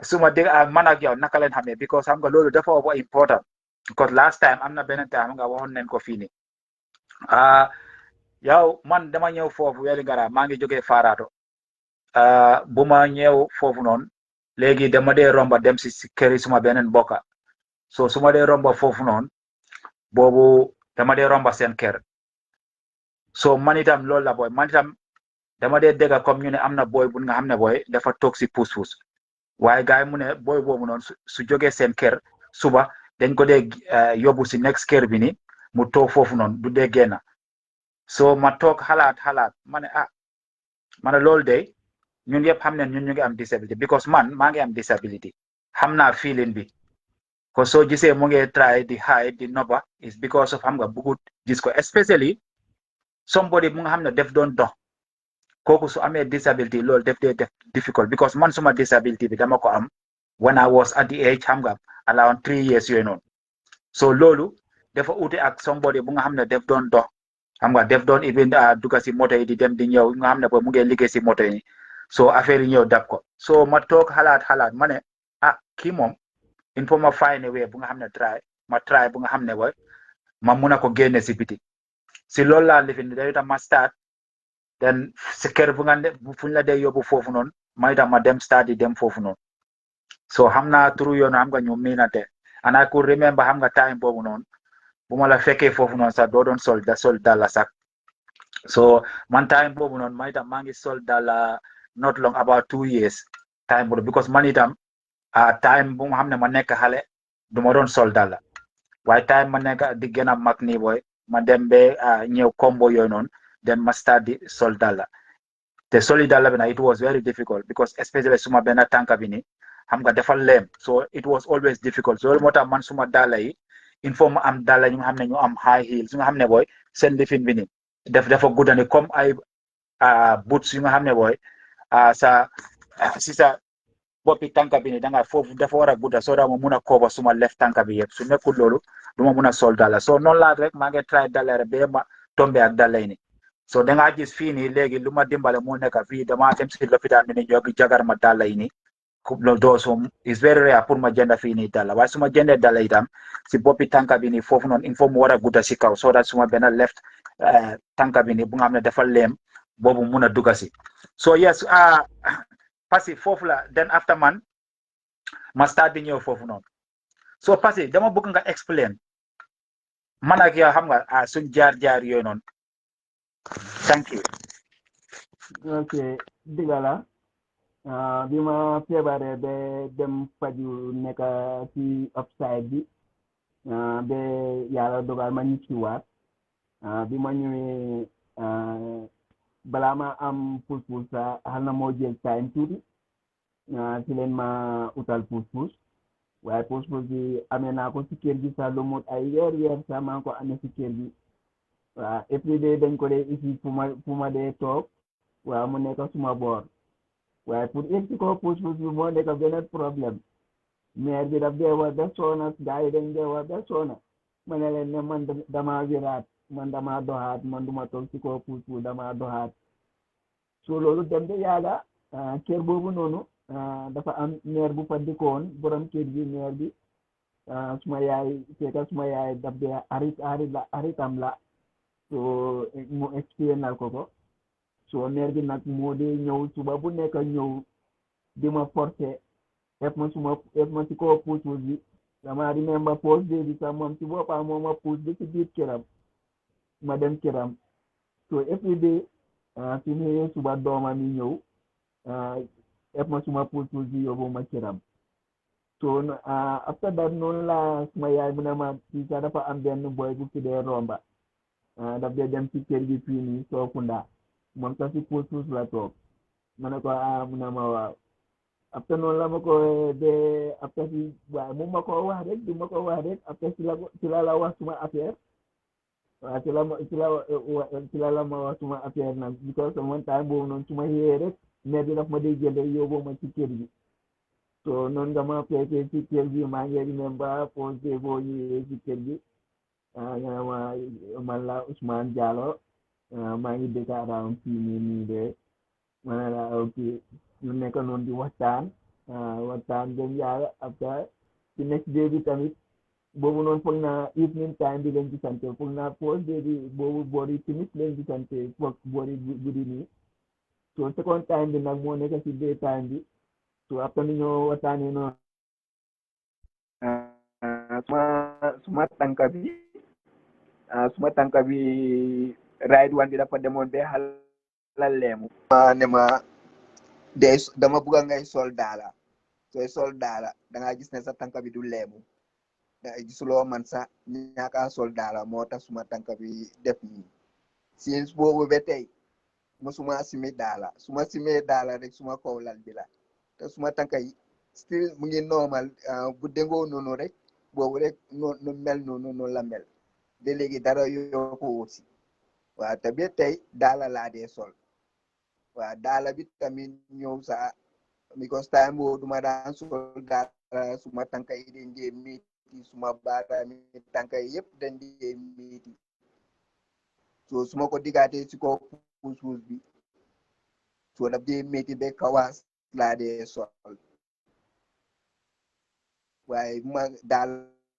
suma dégg man ak yow naka leen xamee because xam nga loolu dafa over important because last time am na beneen time nga waxoon nañ ko fii nii yow man dama ñëw foofu Wellingara maa ngi jógee Farato bu ma ñëw foofu noonu léegi dama dee romba dem si këri suma beneen bokka so su ma dee romba foofu noonu boobu dama dee romba seen kër so man itam loolu la booy man itam dama dee dégg comme ñu ne am na booy bu nga xam ne booy dafa toog si puus-puus waaye gars yi mu ne booy boobu noonu su jógee seen kër suba dañ ko dee yóbbu si next kër bi ni mu toog foofu noonu du dee génn so ma toog xalaat ma ne ma ne loolu de ñun yëpp xam ne ñun ñu ngi am disability because man maa ngi am disability xam naa feeling bi ko soo gisee mu ngi try di hide di noppa is because of xam nga bugut gis ko especially somebody mu nga xam ne def doon dox kooku su amee disability loolu def dee def difficult because man suma disability bi dama ko am when I was at the age xam nga around 3 years yooyu noonu so loolu dafa uute ak somebody bu nga xam ne def doon dox xam nga def doon even dugga si moto yi di dem di ñëw nga xam ne bo mu ngi liggéey si moto yi so affaire yi ñëw dab ko so ma toog xalaat ma ne kii moom il faut ma find a way bu nga xam ne try bu nga xam ne way ma mun a ko génne si biti si loolu laa lifin da itam ma start then si kër bu nga ne fuñ la dee yóbbu foofu noonu ma itam ma dem start di dem foofu noonu so xam naa turu yoon xam nga ñu miinante and I could remember xam nga time boobu noonu bu ma la fekkee foofu noonu sax doo doon sol dalla sax so man time boobu noonu ma itam maa ngi sol dalla not long about 2 years time boobu because man itam time bu nga xam ne ma nekk xale du ma doon sol dalla waaye time ma nekk di gën a mag nii booy ma dem be ñëw combo yooyu noonu then ma start di sol dalla te soli dalla bi nag it was very difficult because especially suma benn tànka bi ni xam nga dafa leem so it was always difficult so loolu moo tax man suma dalla yi il faut ma am dalla ñu nga xam ne ñu am high heels ñu nga xam ne booy seen lifin bi ni dafa guddani comme ay boots yu nga xam ne booy si sa boppi tànka bi ni danga foofu dafa war a gudda soo daa ma mun a kooba suma left tànka bi yëpp su nekkul loolu du ma mun a sol dalla so noonu laa rek maa ngi try dalla rek ba ma tombe ak dalla yi ni so dangaa gis fii nii léegi lu ma dimbale moo nekk fii dama dem si lopitaan bi ni ñoo jagar ma dalla yi ni doo so is very rare pour ma jënda fii nii dalla waaye su ma jëndee dalla itam si boppi tànka bi ni foofu noonu il faut mu war a gudda si kaw so that suma benn left tànka bi ni bu nga xam ne dafa leem boobu mun a dugga si so yes parce que foofu la then after man ma start di ñëw foofu noonu so parce que dama bëgg nga explain man ak yow xam nga suñ jaar yooyu noonu thank you ok digala bi ma feebaree ba dem faju nekk ci upside bi ba yàlla dogal ma ñibbi si waat bi ma ñëwee balaa ma am puus-puus sax xam na moo jël time tuuti ci leen ma utal puus-puus waaye puus-puus bi amee naa ko ci kër gi sax lu mot ay weer sax maa ngi ko amee ci kër gi waaw et puis de dañ ko dee ici fu ma dee toog waaw mu nekk suma boor waaye pour egg ci ko puus-puus bi moo nekk beneen problème maire bi daf dee war ba soona gars yi dañ dee war ba soona ma ne leen ne man dama wiraat man dama doxaat man duma toog ci ko puus-puus dama doxaat so loolu dem de yàgga kër boobu noonu dafa am maire bu fa dikkoon borom kër gi maire bi suma yaay fekka suma yaay daf dee aritam la so mu expliqué ko so maire bi nag moo dee ñëw suba bu nekk ñëw di ma forcé ef ma ci ko puus-puus bi dama remember post bi sax moom ci boppam moo ma puus bi ci biir këram ma dem këram so every day su ñëwee suba doomam yi ñëw ep ma suma puus bi yóbbu ma këram. So after that noonu la suma yaay mu ne ma fii sax dafa am benn boy bu fi dee romba daf dee dem ci kër gi fii nii Sookunda moom sax si puus la toog ma ne ko mu ne ma waaw after noonu la ma ko de after si waaye mu ma ko wax rek du ma ko wax rek after ci la wax suma affaire waaw ci la ma wax suma affaire nag because one time boobu noonu suma xëyee rek mais bi daf ma dee jël rek yóbbu ma ci kër gi. So noonu nga ma fekkee ci kër gi maa ngi remember first day boo ñëwee ci kër gi nga ma man la Ousmane Diallo maa ngi dëkk around fii nii de ma ne la ok ñu nekk noonu di waxtaan dem yàlla après ci next day bi tamit boobu noonu foog naa evening time bi leen gisante foog naa first day bi boobu boori timis leen gisante foog boori guddi nii so second time bi nag moo nekk ci day time bi so après ni ñoo waxtaanee noonu suma tànka bi ride one bi dafa demoon ba xalal leemu ne ma dama bugga ngay sol daala sooy sol daala da ngaa gis ne sa tànka bi du leemu gisuloo man sax ñaaka sol daala moo tax suma tànka bi def nii since boobu ba tey musuma simi daala suma simee daala rek suma kaw lal bi la te suma tànka yi still mu ngi normal bu dengoo noonu rek boobu rek nu mel noonu la mel ba léegi dara yokku aussi waaw te ba tey daala laa dee sol waaw daala bi tamit ñëw sa because time boobu duma daan sol daala suma tànka yi dañ dee métti suma baaraami tànka yi yëpp dañ dee métti so suma ko diggaatee si ko puus bi so daf dee métti ba kawaas laa dee sol waaye ma daal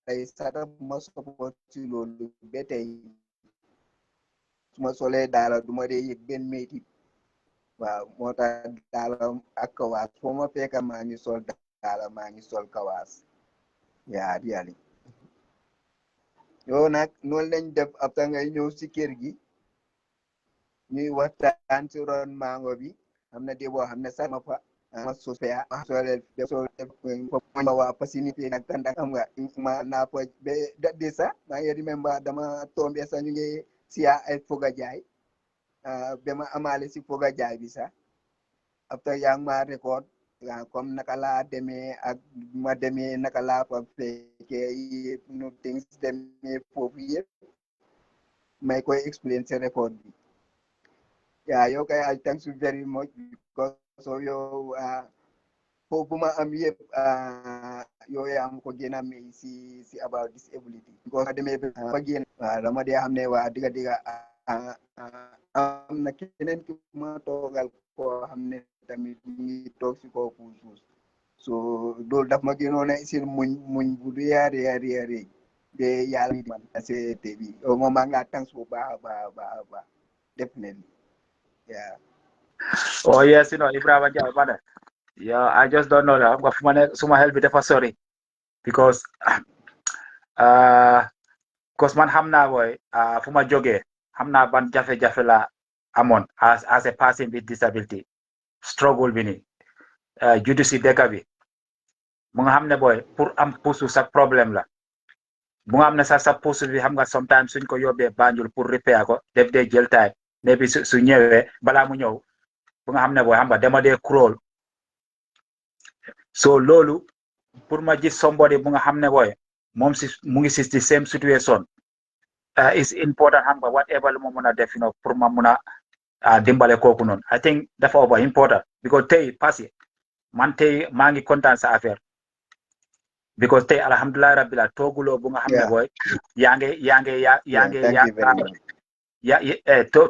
ay sata ma support ci loolu ba tey suma solee daala duma dee yëg benn métti waaw moo tax daala ak kawaas foo ma fekka maa ngi sol daala maa ngi sol kawaas yaa yàlla yow nag noonu lañ def après ngay ñëw si kër gi ñuy waxtaan ci ron mango bi xam na dee boo xam ne sax ma fa ma sosfea ma waa pasinité nag tandak xam nga ma naa fa ba daddi sax maa ngi remember dama tombé sax ñu ngi siya ay foga jaay ba ma amaale si foga jaay bi sax après yaa ngi ma record comme naka laa demee ak ma demee naka laa fa fekkee yëpp nu things demee foofu yëpp may koy explain si record bi yeah yow kay I thank you very much because of yow foofu ma am yëpp yow yaa am ko gën a may si about disability because ma demee ba génn dama dee xam ne waa digga am na keneen ki ma toogal koo xam ne tamit ñu ngi toog si kaw puus so loolu daf ma gënoon a isil muñ bu réy de yàlla di man acte bi moom maa ngi thanks bu baax definitely yeah. Oh yes, Ebrahim Njie, brother. Yeah, I just don't know that. I'm going to help with the sorry because cause man hamna boy fuma joge hamna ban jafe la amon as a person with disability struggle bi ni juddu si deka bi mu nga xamne boy pour am pousu sa problème la bu nga xamne sa pousu bi xam nga sometimes suñ ko yobé Banjul pour repair ko def dé jël time mais bi su ñëwé bala mu ñëw bu nga xamne boy xam nga dama dé crawl so lolu pour ma gis somebody bu nga xamne boy mom si mu ngi si the same situation is important xam nga whatever lu mo mëna def pour ma mëna dimbale kooku noonu I think dafa over important because tey passé man tey maa ngi kontaan sa affaire because tey alhamdulilah rabbil alamin tooguloo bu nga xam ne booy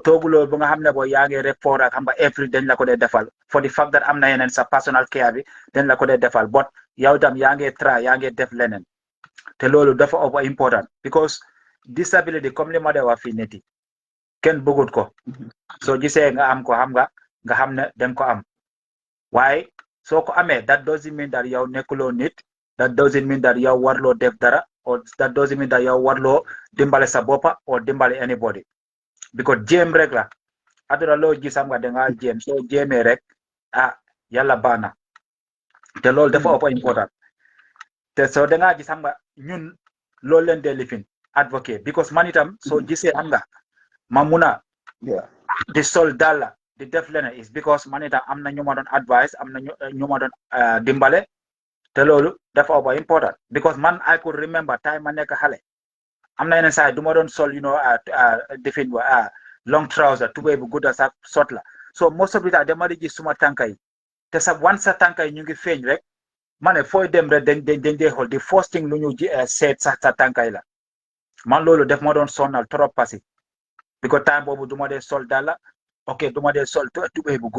tooguloo bu nga xam ne booy yaa ngi report ak xam nga every dañ la ko dee defal for the fact that am na yeneen sa personal care bi dañ la ko dee defal but yow tam yaa ngi try yaa ngi def leneen te loolu dafa over important because disability comme li ma dee wax fii neti kenn bëggut ko soo gisee nga am ko xam nga xam ne danga ko am waaye soo ko amee that doesn't mean that yow nekkuloo nit that doesn't mean that yow warloo def dara or that doesn't mean that yow warloo dimbale sa boppa or dimbale anybody because jéem rek la aduna loo gis xam nga danga jéem soo jéemee rek yàlla baax na te loolu dafa ëpp important te soo da ngaa gis xam nga ñun loolu leen dee lifin advocate because man itam soo gisee xam nga ma mun a di sol dalla di def leneen is because man itam am na ñu ma doon advice am na ñu ma doon dimbale te loolu dafa ëpp important because man I could remember time ma nekk xale am na yeneen saa du ma doon sol defin long trouser tubéy bu gudda sax sot la so most of the time dama di gis suma tànka yi te sa wan sa tànka yi ñu ngi feeñ rek ma ne fooy dem rek dañ dee xool di first thing lu ñu seet sax sa tànka yi la man loolu def ma doon sonnal trop parce because time boobu du ma dee sol dalla ok du ma dee sol tubéy bu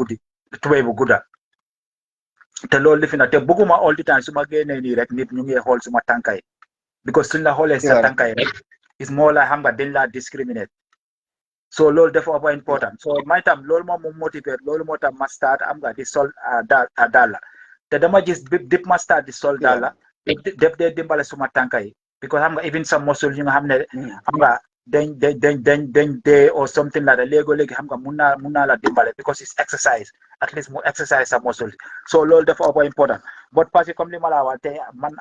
gudda te loolu lifi na te bëgguma all the time su ma génnee nii rek nit ñu ngi xool suma tànka yi because suñ la xoolee sa tànka yi rek is more like xam nga dañ la discriminate so loolu dafa ëpp important so may tam loolu moom mu motivé loolu moo tax ma start am nga di sol dalla te dama gis dip ma start di sol dalla def dee dimbale suma tànka yi because xam nga even sa muscle yi nga xam ne xam nga dañ dee or something like that léegi xam nga mun naa la dimbale because it's exercise at least mu exercise sa muscle so loolu dafa ëpp important but parce que comme li ma la wax tey man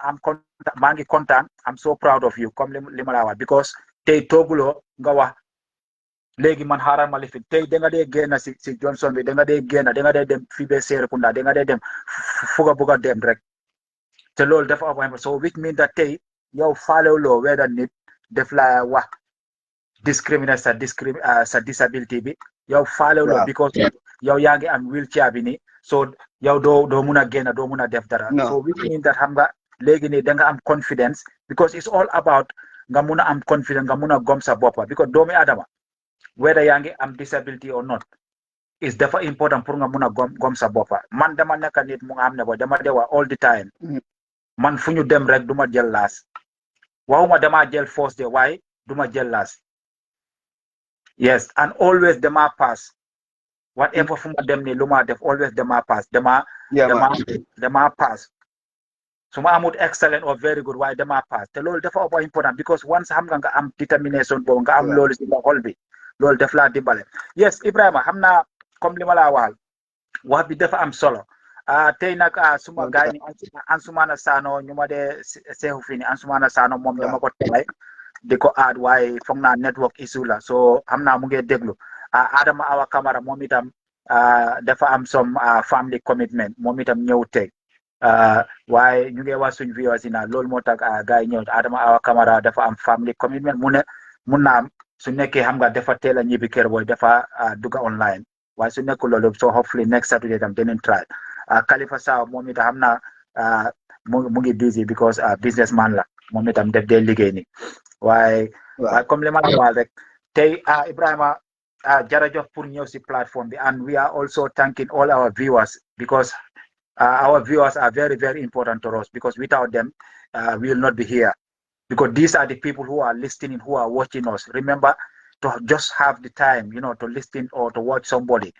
maa ngi kontaan I'm so proud of you comme li ma la wax because tey tooguloo nga wax léegi man xaaral ma lifin tey da nga dee génn si Johnson bi da nga dee génn da nga dee dem fii ba Serekunda da nga dee dem fu nga bëgg a dem rek te loolu dafa ëpp so which mean that tey yow faalewuloo weda nit def la wax discriminate sa disability bi yow faalewuloo because yow yaa ngi am wheelchair bi nii so yow doo mun a génn doo mun a def dara so which mean that xam nga léegi nii da nga am confidence because it's all about nga mun a am confidence nga mun a gom sa boppa because doomi adama whether yaa ngi am disability or not is dafa important pour nga mun a gom sa boppa man dama nekk nit mu nga xam ne ko dama dewa all the time man fu ñu dem rek duma jël laas waxuma dama jël first de waaye duma jël laas yes and always dama pass whatever fu ma dem ni lu ma def always dama pass dama pass su ma amut excellent or very good waaye dama pass te loolu dafa ëpp important because once xam nga am determination boobu nga am loolu si sa xol bi loolu def laa dimbale yes Ibrahima xam naa comme li ma laa waxal wax bi dafa am solo tey nag suma gaay ni Ansumana Sano ñu ma dee seexu fii ni Ansumana Sano moom dama ko teelay di ko aad waaye foog naa network issue la so xam naa mu ngi déglu Adama Awa Camara moom itam dafa am some family commitment moom itam ñëw tey waaye ñu ngi wax suñ viewers yi na loolu moo tax gaay ñëw Adama Awa Camara dafa am family commitment mun naa am su nekkee xam nga dafa teel a ñibbi kër booy dafa dugga online waaye su nekkul loolu so hopefully next Saturday tam dinañ try Khalifa Saw moom itam xam naa mu ngi busy because businessman la moom itam def dee liggéey ni waaye comme li ma la wax rek tey Ibrahima jërëjëf pour ñëw si plateforme bi and we are also thanking all our viewers because our viewers are very very important to us because without them we will not be here because these are the people who are listening, who are watching us. Remember to just have the time, to listen or to watch somebody.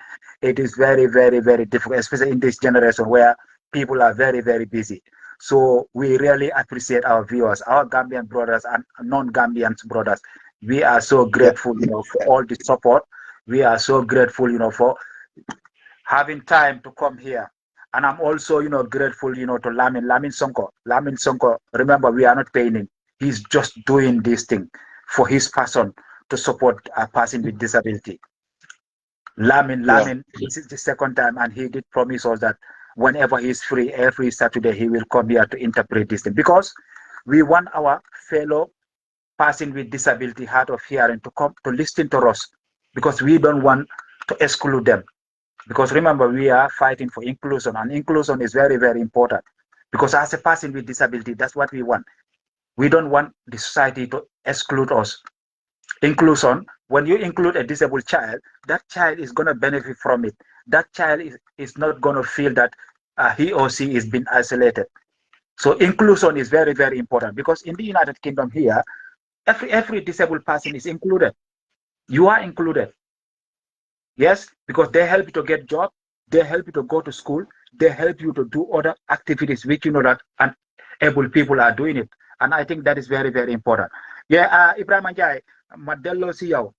It is very, very, very difficult, especially in this generation where people are very, very busy. So we really appreciate our viewers, our Gambian brothers and non-Gambian brothers. We are so grateful, for all the support. We are so grateful, for having time to come here. And I'm also, grateful, to Lamin Sonko. Lamin Sonko, remember, we are not paying him. He's just doing this thing for his person to support a person with disability. Lamin, this is the second time, and he did promise us that whenever he's free, every Saturday, he will come here to interpret this thing. Because we want our fellow person with disability, hard of hearing, to come to listen to us. Because we don't want to exclude them. Because remember, we are fighting for inclusion, and inclusion is very, very important. Because as a person with disability, that's what we want. We don't want the society to exclude us. Inclusion, when you include a disabled child, that child is going to benefit from it. That child is not going to feel that he or she is being isolated. So inclusion is very, very important because in the United Kingdom here, every disabled person is included. You are included. Yes, because they help you to get job, they help you to go to school, they help you to do other activities which that able people are doing it. And I think that is very, very important. Yeah, Ebrahim Njie, Madello si yow.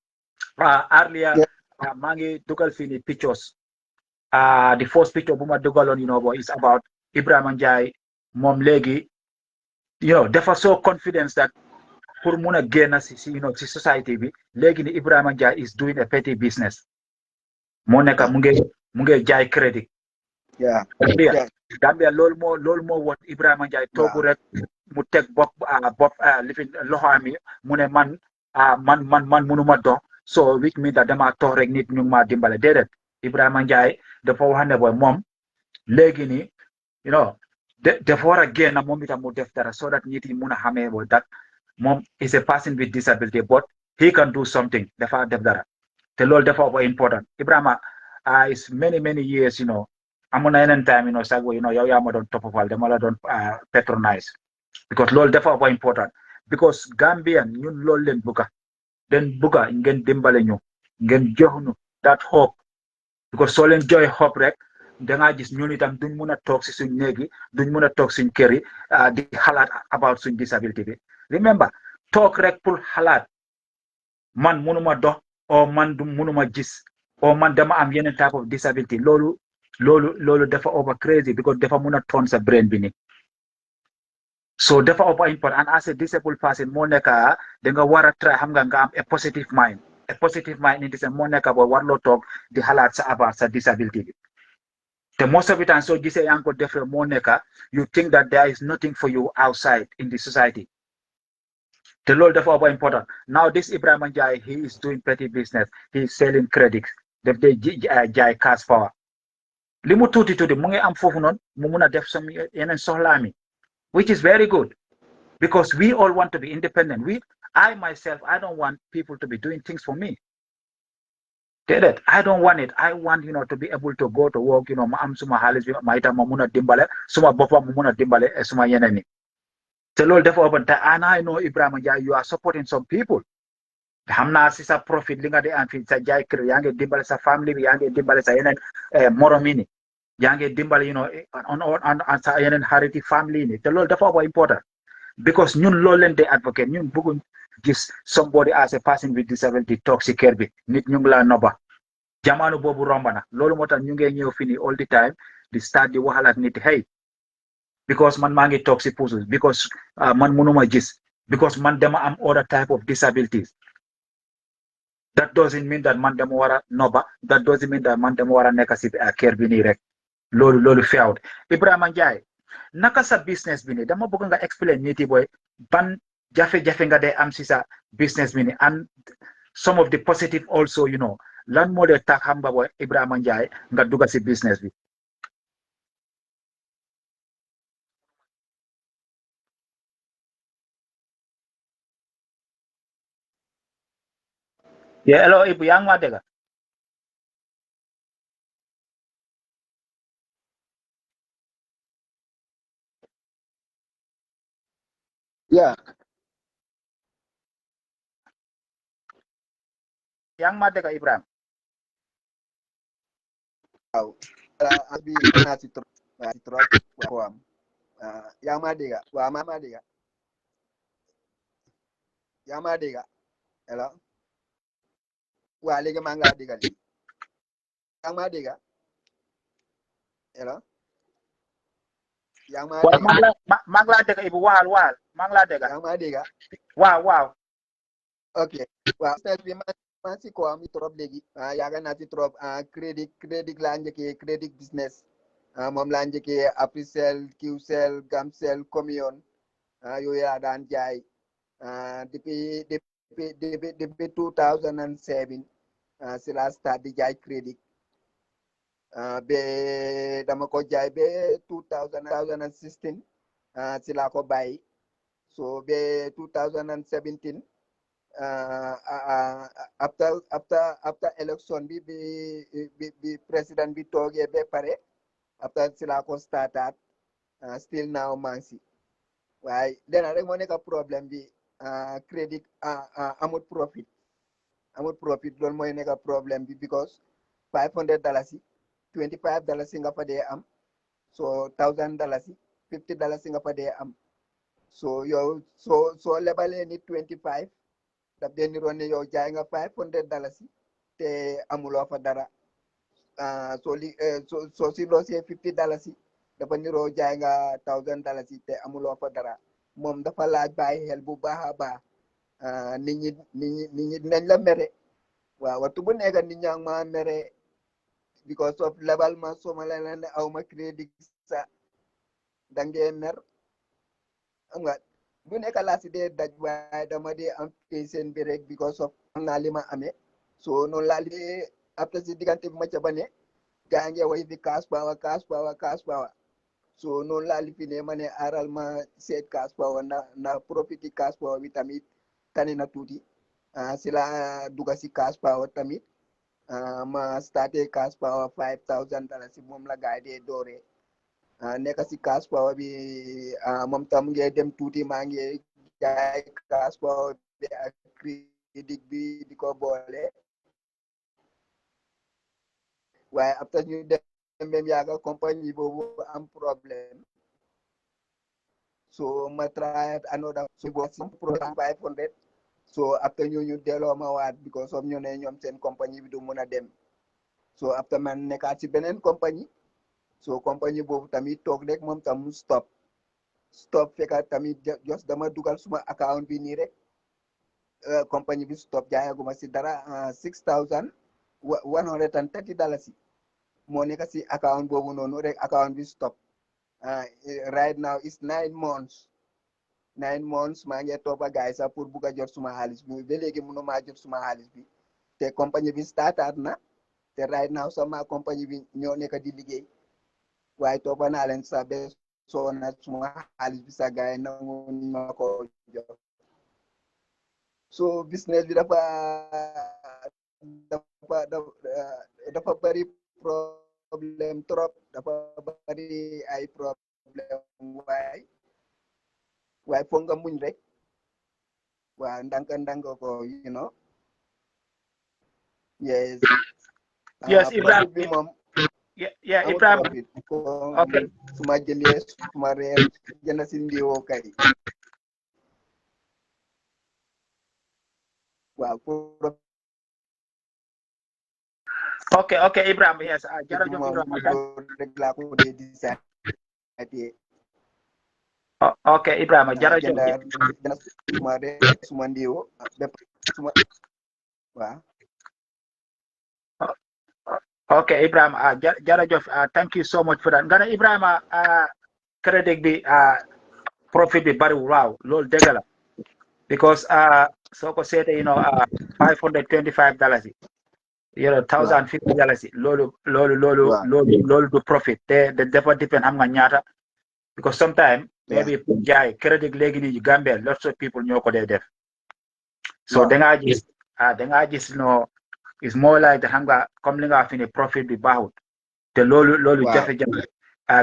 Earlier, mangi dugal fini pictures. the first picture bu ma dugaloon boy is about Ebrahim Njie moom léegi dafa so confidence that pour mun a génn si si society bi léegi ni Ebrahim Njie is doing a petty business moo nekk mu ngi jaay crédit. Yeah. Gambia loolu moo won Ebrahim Njie toogu rek mu teg bopp lifin loxo ami mu ne man munuma dox so which means that dama toog rek nit ñu ma dimbale déedéet Ebrahim Njie dafa wax ne boy moom léegi ni dafa war a génn moom itam mu def dara so that nit yi mun a xamee boy that moom is a person with disability but he can do something dafa def dara te loolu dafa important Ibrahima is many years amoon na yeneen time sax yow yaa ma doon toppal dama la doon patronize because loolu dafa important because Gambian ñun loolu leen bëgga ngeen dimbale ñu ngeen jox ñu that hope because soo leen joy hope rek dangaa gis ñun itam duñ mun a toog si suñ néegi duñ mun a toog suñ kër yi di xalaat about suñ disability bi remember toog rek pour xalaat man munuma dox o man du munuma gis o man dama am yeneen type of disability loolu dafa over crazy because dafa mun a toon sa brain bi ni so dafa over important and as a disabled person moo nekka da nga war a try xam nga am a positive mind in this moo nekka boo warloo toog di xalaat sa about sa disability bi te most of the time soo gisee yaa ngi ko defee moo nekka you think that there is nothing for you outside in the society te loolu dafa over important now this Ebrahim Njie he is doing petty business he is selling credits def day jaay cash power li mu tuuti mu ngi am foofu noonu mu mun a def some yeneen soxlaami which is very good because we all want to be independent I myself I don't want people to be doing things for me I don't want it I want to be able to go to work ma am suma xaalis bi ma itam ma mun a dimbale suma boppam mu mun a dimbale suma yeneen ni te loolu dafa open te and I know Ebrahim Njie you are supporting some people xam naa si sa profit li nga di am fi sa jaay kër yaa ngi dimbale sa family bi yaa ngi dimbale sa yeneen moromi ni yaa ngi dimbale on sa yeneen xariti family ni te loolu dafa open important because ñun loolu leen di advocate ñun bëgguñ gis somebody as a person with disability toog si kër bi nit ñu ngi la noba jamono boobu romba na loolu moo tax ñu ngi ñëw fi ni all the time di start di waxalaat nit hey because man maa ngi toog si pusus because man munuma gis because man dama am other type of disabilities that doesn't mean that man dama war a noba that doesn't mean that man dama war a nekk si kër bi nii rek loolu feewut Ebrahim Njie naka sa business bi nii dama bëgg nga explain nit yi boy ban jafe-jafe nga day am si sa business bi nii and some of the positive also lan moo dee tax xam nga boy Ebrahim Njie nga dugga si business bi. Yeah, hello Ibu yaa ngi ma dégg. Yeah. Yaa ngi ma dégg Ibrahim. Waaw abi naa ci trop waaw yaa ma dégg waaw ma dégg yaa ma dégg hello waaw léegi maa ngi laa dégg léegi yaa ma dégg hello yaa ma dégg maa ngi laa dégg Ibu waxal maa ngi laa dégg yaa ma dégg waaw ok waaw business bi man si ko am trop léegi yaaga naa ci trop crédit laa njëkkee crédit business moom laa njëkkee Africell Qcell Gamcell Comion yooyu laa daan jaay depuis 2007 si la start di jaay crédit ba dama ko jaay ba 2016 si laa ko bàyyi so ba 2017 after election bi président bi toogee ba pare after si laa ko startaat still now maa ngi si waaye dena rek moo nekk problème bi crédit amut profit loolu mooy nekk problème bi because $500 $25 nga fa dee am so $1000 $50 nga fa dee am so yow soo lebalee nit 25 daf dee niroon ne yow jaay nga $500 te amuloo fa dara so si loo see $50 yi dafa niroo jaay nga $1,000 yi te amuloo fa dara moom dafa laaj bàyyi xel bu baax a baax nit ñi dinañ la mere waaw waxtu bu nekk nit ñaa ngi ma mere because of lebal ma soo ma leen ne aw ma crédit sa da ngeen mer xam nga bu nekk laa si dee daj waaye dama dee am seen bi rek because of am naa li ma amee so noonu laa li après si diggante bi ma ca ba ne gaa ngi way fi cash power so noonu laa li fi ne ma ne aaral ma seet cash power na profit yi cash power bi tamit tane na tuuti si la duga si cash power tamit ma starté cash power $5,000 si moom la gaay dee dooree nekk si cash power bi moom tam ngee dem tuuti maa ngi jaay cash power bi ak crédit bi di ko boole waaye après ñu dem même yaaga compagnie boobu am problème so ma try another so boobu si programme 500 so après ñu delloo ma waat because of ñu ne ñoom seen compagnie bi du mun a dem so après man nekkaat si beneen compagnie so compagnie boobu tamit toog rek moom tam mu stop fekka tamit just dama dugal suma account bi nii rek compagnie bi stop jaayaguma si dara $6,130 yi moo nekk si account boobu noonu rek account bi stop right now is 9 months maa ngi toppa gaay sax pour bugg a jot suma xaalis bi ba léegi mënu maa jot suma xaalis bi te compagnie bi startaat na te right now sama compagnie bi ñoo nekk di liggéey waaye toppa naa leen sax ba soo na suma xaalis bi sax gaay nangu ma ko jox so business bi dafa bari problème trop dafa bari ay problème waaye foog nga muñ rek waaw ndànk ko yes Ibrahim bi moom Ibrahim okay suma jëlee suma reer jënd si ndiwoo kay waaw okay Ibrahim yes jërëjëf Ibrahim rek laa ko dee di okay Ibrahima jërëjëf suma reer suma ndiwoo suma waaw okay Ibrahima jërëjëf thank you so much for that nga ne Ibrahima crédit bi profit bi bariwul waaw loolu dëgg la because soo ko seetee $525 $1,050 loolu du profit te dafa depend xam nga ñaata because sometimes maybe jaay crédit léegi nii Gambia lots of people ñoo ko dee def so dangaa gis is more like xam nga comme li nga wax fi ne profit bi baaxut te loolu jafe-jafe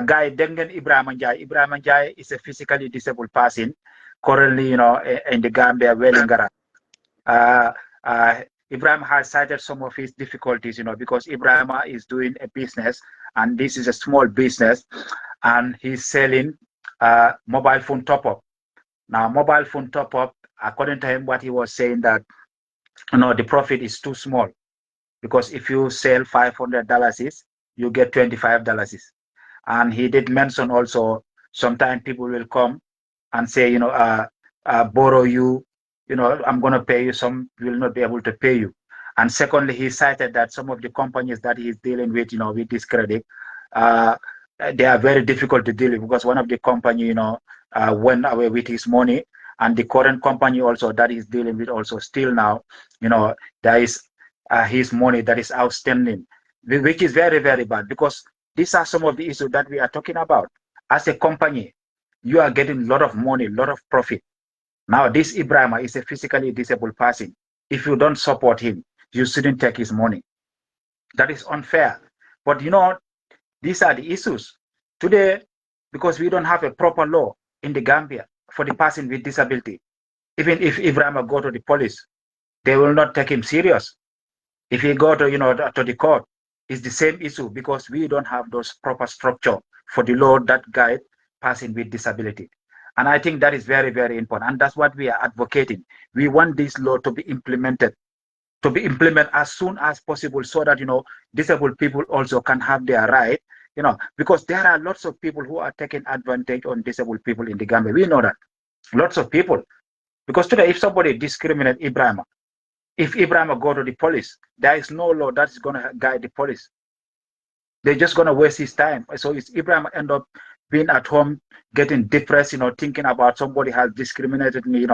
gars yi dégg ngeen Ebrahim Njie is a physically disabled person currently in the Gambia Welingara Ebrahim has cited some of his difficulties because Ebrahim is doing a business and this is a small business and he's selling mobile phone top-up. Now mobile phone top-up, according to him, what he was saying that the profit is too small because if you sell $500 you get $25 and he did mention also sometimes people will come and say borrow you I'm going to pay you, some will not be able to pay you. And secondly, he cited that some of the companies that he's dealing with with this credit they are very difficult to deal with because one of the company went away with his money and the current company also that he's dealing with also still now there is his money that is outstanding, which is very, very bad because these are some of the issues that we are talking about. As a company, you are getting a lot of money, a lot of profit. Now, this Ebrahim is a physically disabled person. If you don't support him, you shouldn't take his money. That is unfair. But these are the issues. Today, because we don't have a proper law in the Gambia for the person with disability, even if Ebrahim go to the police, they will not take him serious. If he go to to the court, it's the same issue because we don't have those proper structure for the law that guide person with disability. And I think that is very, very important. And that's what we are advocating. We want this law to be implemented to be implemented as soon as possible so that, disabled people also can have their right, because there are lots of people who are taking advantage on disabled people in the Gambia. We know that. Lots of people. Because today, if somebody discriminates Ibrahim, if Ibrahim go to the police, there is no law that is going to guide the police. They're just going to waste his time. So it's Ibrahim end up being at home, getting depressed, thinking about somebody has discriminated me,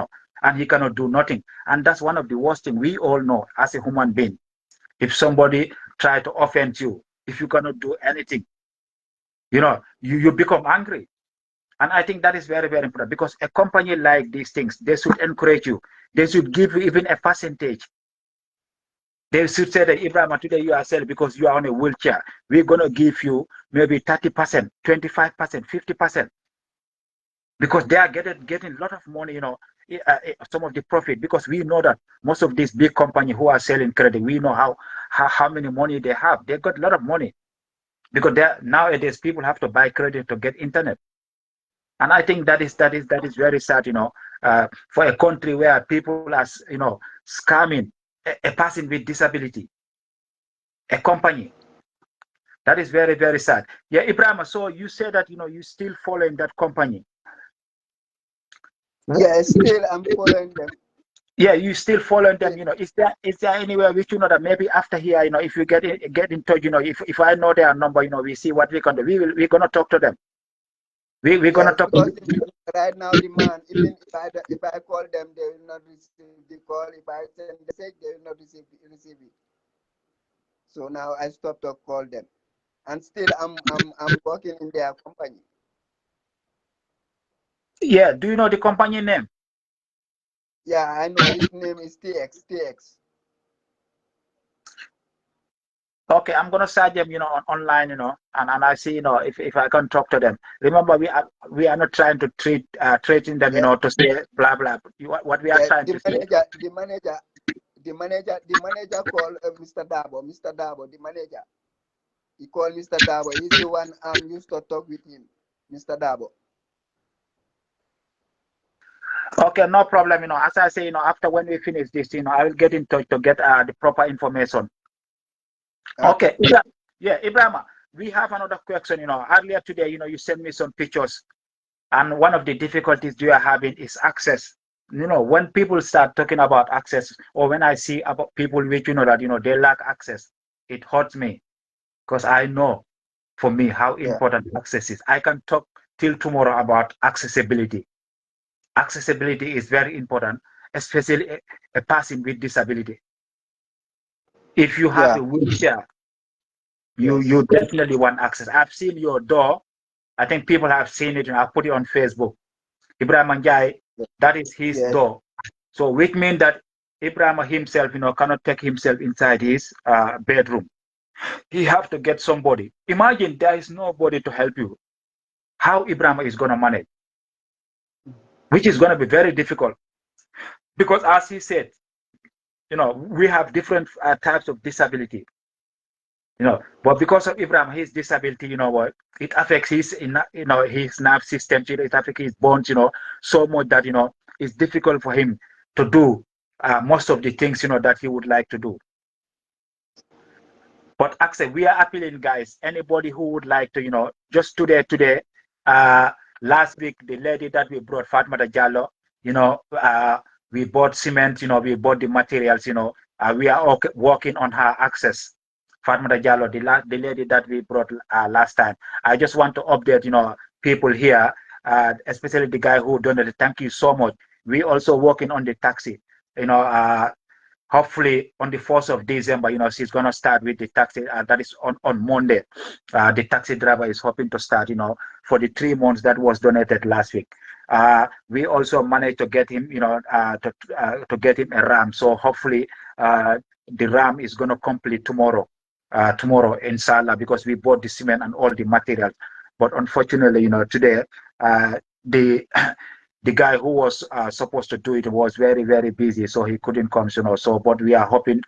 and he cannot do nothing. And that's one of the worst things we all know as a human being. If somebody try to offend you, if you cannot do anything, you become angry. And I think that is very, very important, because a company like these things, they should encourage you. They should give you even a percentage. They should say that, Ibrahim, today you are selling because you are on a wheelchair. We're going to give you maybe 30%, 25%, 50%. Because they are getting a lot of money, some of the profit, because we know that most of these big companies who are selling credit, we know how many money they have. They got a lot of money, because nowadays people have to buy credit to get internet. And I think that is very sad, for a country where people are, scamming a person with disability, a company. That is very, very sad. Yeah, Ibrahim, so you say that, you still following that company. Yeah, still I'm following them. Yeah, you still following them, is there anywhere which that maybe after here, if you get in touch, if I know their number, we see what we can do. We're gonna talk to them. We're gonna talk to them. Right now the man, even if I call them, they will not receive the call. If I send the message, they will not receive it. So now I stopped to call them. And still I'm working in their company. Yeah, do you know the company name? Yeah, I know his name is TX. Okay, I'm gonna search them, online, and I see, if I can talk to them. Remember, we are not trying to treating them, Yeah. to say blah blah. What we are trying to say. The manager called Mr. Dabo. Mr. Dabo, the manager. He called Mr. Dabo. He's the one used to talk with him, Mr. Dabo. Okay, no problem. As I say, after when we finish this, I will get in touch to get the proper information. Okay. Yeah, Ibrahim, we have another question. Earlier today, you sent me some pictures, and one of the difficulties you are having is access. When people start talking about access, or when I see about people which that they lack access, it hurts me, because I know for me how important access is. I can talk till tomorrow about accessibility. Accessibility is very important, especially a person with disability. If you have a wheelchair, you definitely want access. I've seen your door. I think people have seen it, and I've put it on Facebook. Ebrahim Njie, that is his door. So which means that Ebrahim himself, cannot take himself inside his bedroom. He have to get somebody. Imagine there is nobody to help you. How Ebrahim is going to manage? Which is going to be very difficult. Because as he said, we have different types of disability. But because of Ebrahim, his disability, it affects his nerve system, it affects his bones, so much that, it's difficult for him to do most of the things, that he would like to do. But actually, we are appealing, guys, anybody who would like to, just today, last week, the lady that we brought, Fatma Jallo, we bought cement, we bought the materials, we are working on her access. Fatma Jallo, the lady that we brought last time. I just want to update, people here, especially the guy who donated. Thank you so much. We also working on the taxi. Hopefully on the 1st of December, she's going to start with the taxi. That is on Monday. The taxi driver is hoping to start, for the 3 months that was donated last week. We also managed to get him, to get him a RAM. So hopefully the RAM is going to complete tomorrow, inshallah, because we bought the cement and all the materials. But unfortunately, today, the guy who was supposed to do it was very, very busy, so he couldn't come, So, but we are hoping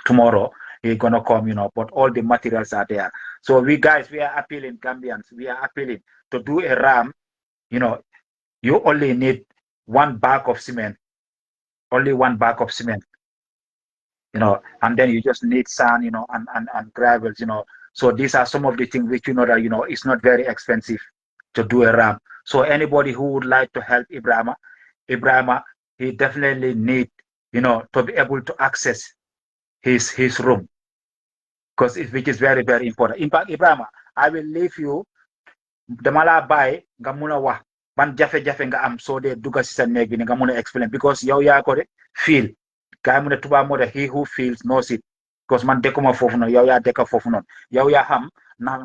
tomorrow he's gonna come, But all the materials are there. So we are appealing, Gambians. We are appealing to do a RAM. You only need 1 bag of cement. Only 1 bag of cement. and then you just need sand, and gravels, So these are some of the things which that it's not very expensive to do a ramp. So anybody who would like to help Ibrahima, he definitely need, to be able to access his room, which is very, very important. In fact, Ibrahima, I will leave you dama laa bàyyi nga mun a wax ban jafe-jafe nga am soo dee dugga si sa néeg bi ni nga mun a explain because yow yaa ko de feel gaay mu ne tubaab moo de he who feels knows it because man dëkkuma foofu noonu yow yaa dëkka foofu noonu yow yaa xam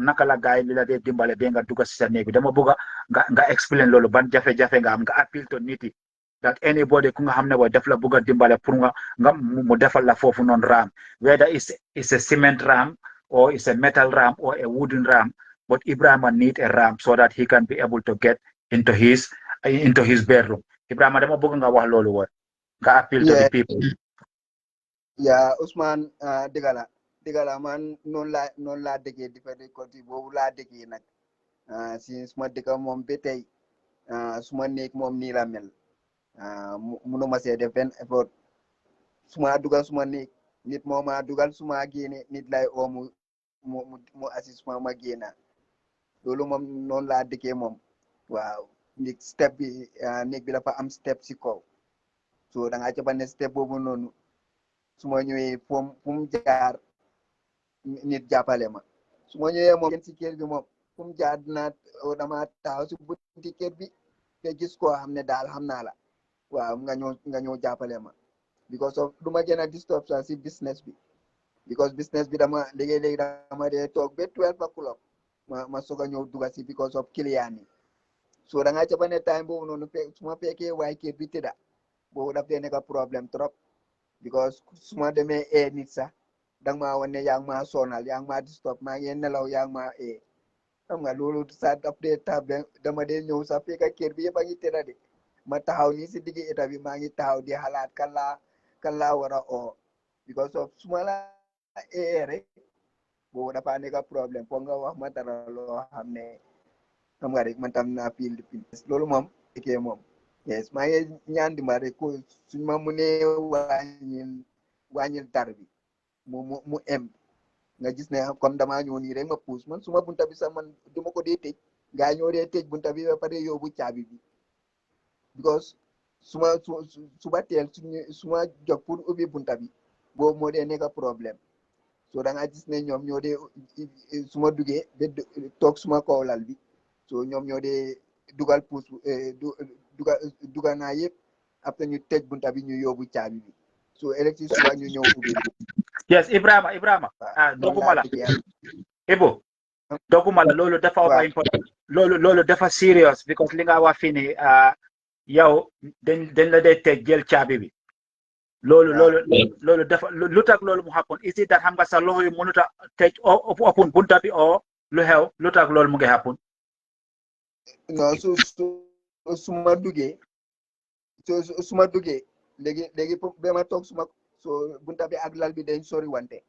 naka la gaay li la dee dimbale ba nga dugga si sa néeg bi dama bëgg nga explain loolu ban jafe-jafe nga am nga appeal to nit yi that anybody ku nga xam ne booy def la bëgg a dimbale pour nga mu defal la foofu noonu raam whether it's a cement ram or it's a metal ram or a wooden ram. But Ibrahim need a ramp so that he can be able to get into his bedroom. Ibrahim dama bëgg nga wax loolu woon nga appeal to the people. Yeah, Usman digala man non la déggee différent côté boobu laa déggee nag si suma dëkka moom ba tey suma néeg moom nii la mel munuma see def benn effort suma dugal suma néeg nit moo ma dugal suma génne nit lay oo mu assist ma génna loolu moom noonu laa dëkkee moom waaw nit step bi néeg bi dafa am step si kaw so da ngaa jàpp step boobu noonu su ma ñëwee fu mu jaar nit jàppale ma su ma ñëwee moom si kër bi moom fu mu jaar dama taxaw si bunti kër bi te gis koo xam ne daal xam naa la waaw nga ñëw jàppale ma because of du ma gën a disturb sa si business bi because business bi dama léegi-léegi dama dee toog ba 12 o'clock ma soog a ñëw duga si because of client yi so da ngaa jàpp time boobu noonu su ma fekkee waaye kër bi tëdda boobu daf dee nekk problème trop because su ma demee nit sax danga maa wane ne yaa ngi maa sonal yaa ngi maa disturb maa ngi nelaw yaa ngi maa xam nga loolu sax daf dee dama dee ñëw sax fekk kër bi yëpp a ngi tëdda de ma taxaw nii si digg état bi maa ngi taxaw di xalaat kan laa war a because of su ma la rek boobu dafa nekk problème foog nga wax ma dara loo xam ne xam nga rek man tam naa fil loolu moom fekkee moom yes maa ngi ñaan dimbal rek ko suñ ma mënee wàññil tar bi mu em nga gis ne comme damaa ñëw nii rek ma puus man suma bunta bi sax man duma ko dee tëj gaa ñoo dee tëj bunta bi ba pare yóbbu caabi bi because suba teel suma jóg pour ubbi bunta bi boobu moo dee nekk problème so da nga gis ne ñoom ñoo dee suma duggee ba toog suma kaw lal bi so ñoom ñoo dee dugal puus dugal naa yëpp après ñu tëj bunta bi ñu yóbbu caabi bi so électrique suba ñu ñëw ubbi yes Ibrahima doguma la Ibo doguma la loolu dafa important loolu dafa serious because li nga wax fii nii yow dañ la dee teg jël caabi bi loolu dafa lu tax loolu mu happen is it that xam nga sa loxo yi mënut a tëj open bunta bi o lu xew lu tax loolu mu ngi happen non suma duggee léegi ba ma toog suma so bunta bi ak lal bi dañ sori wante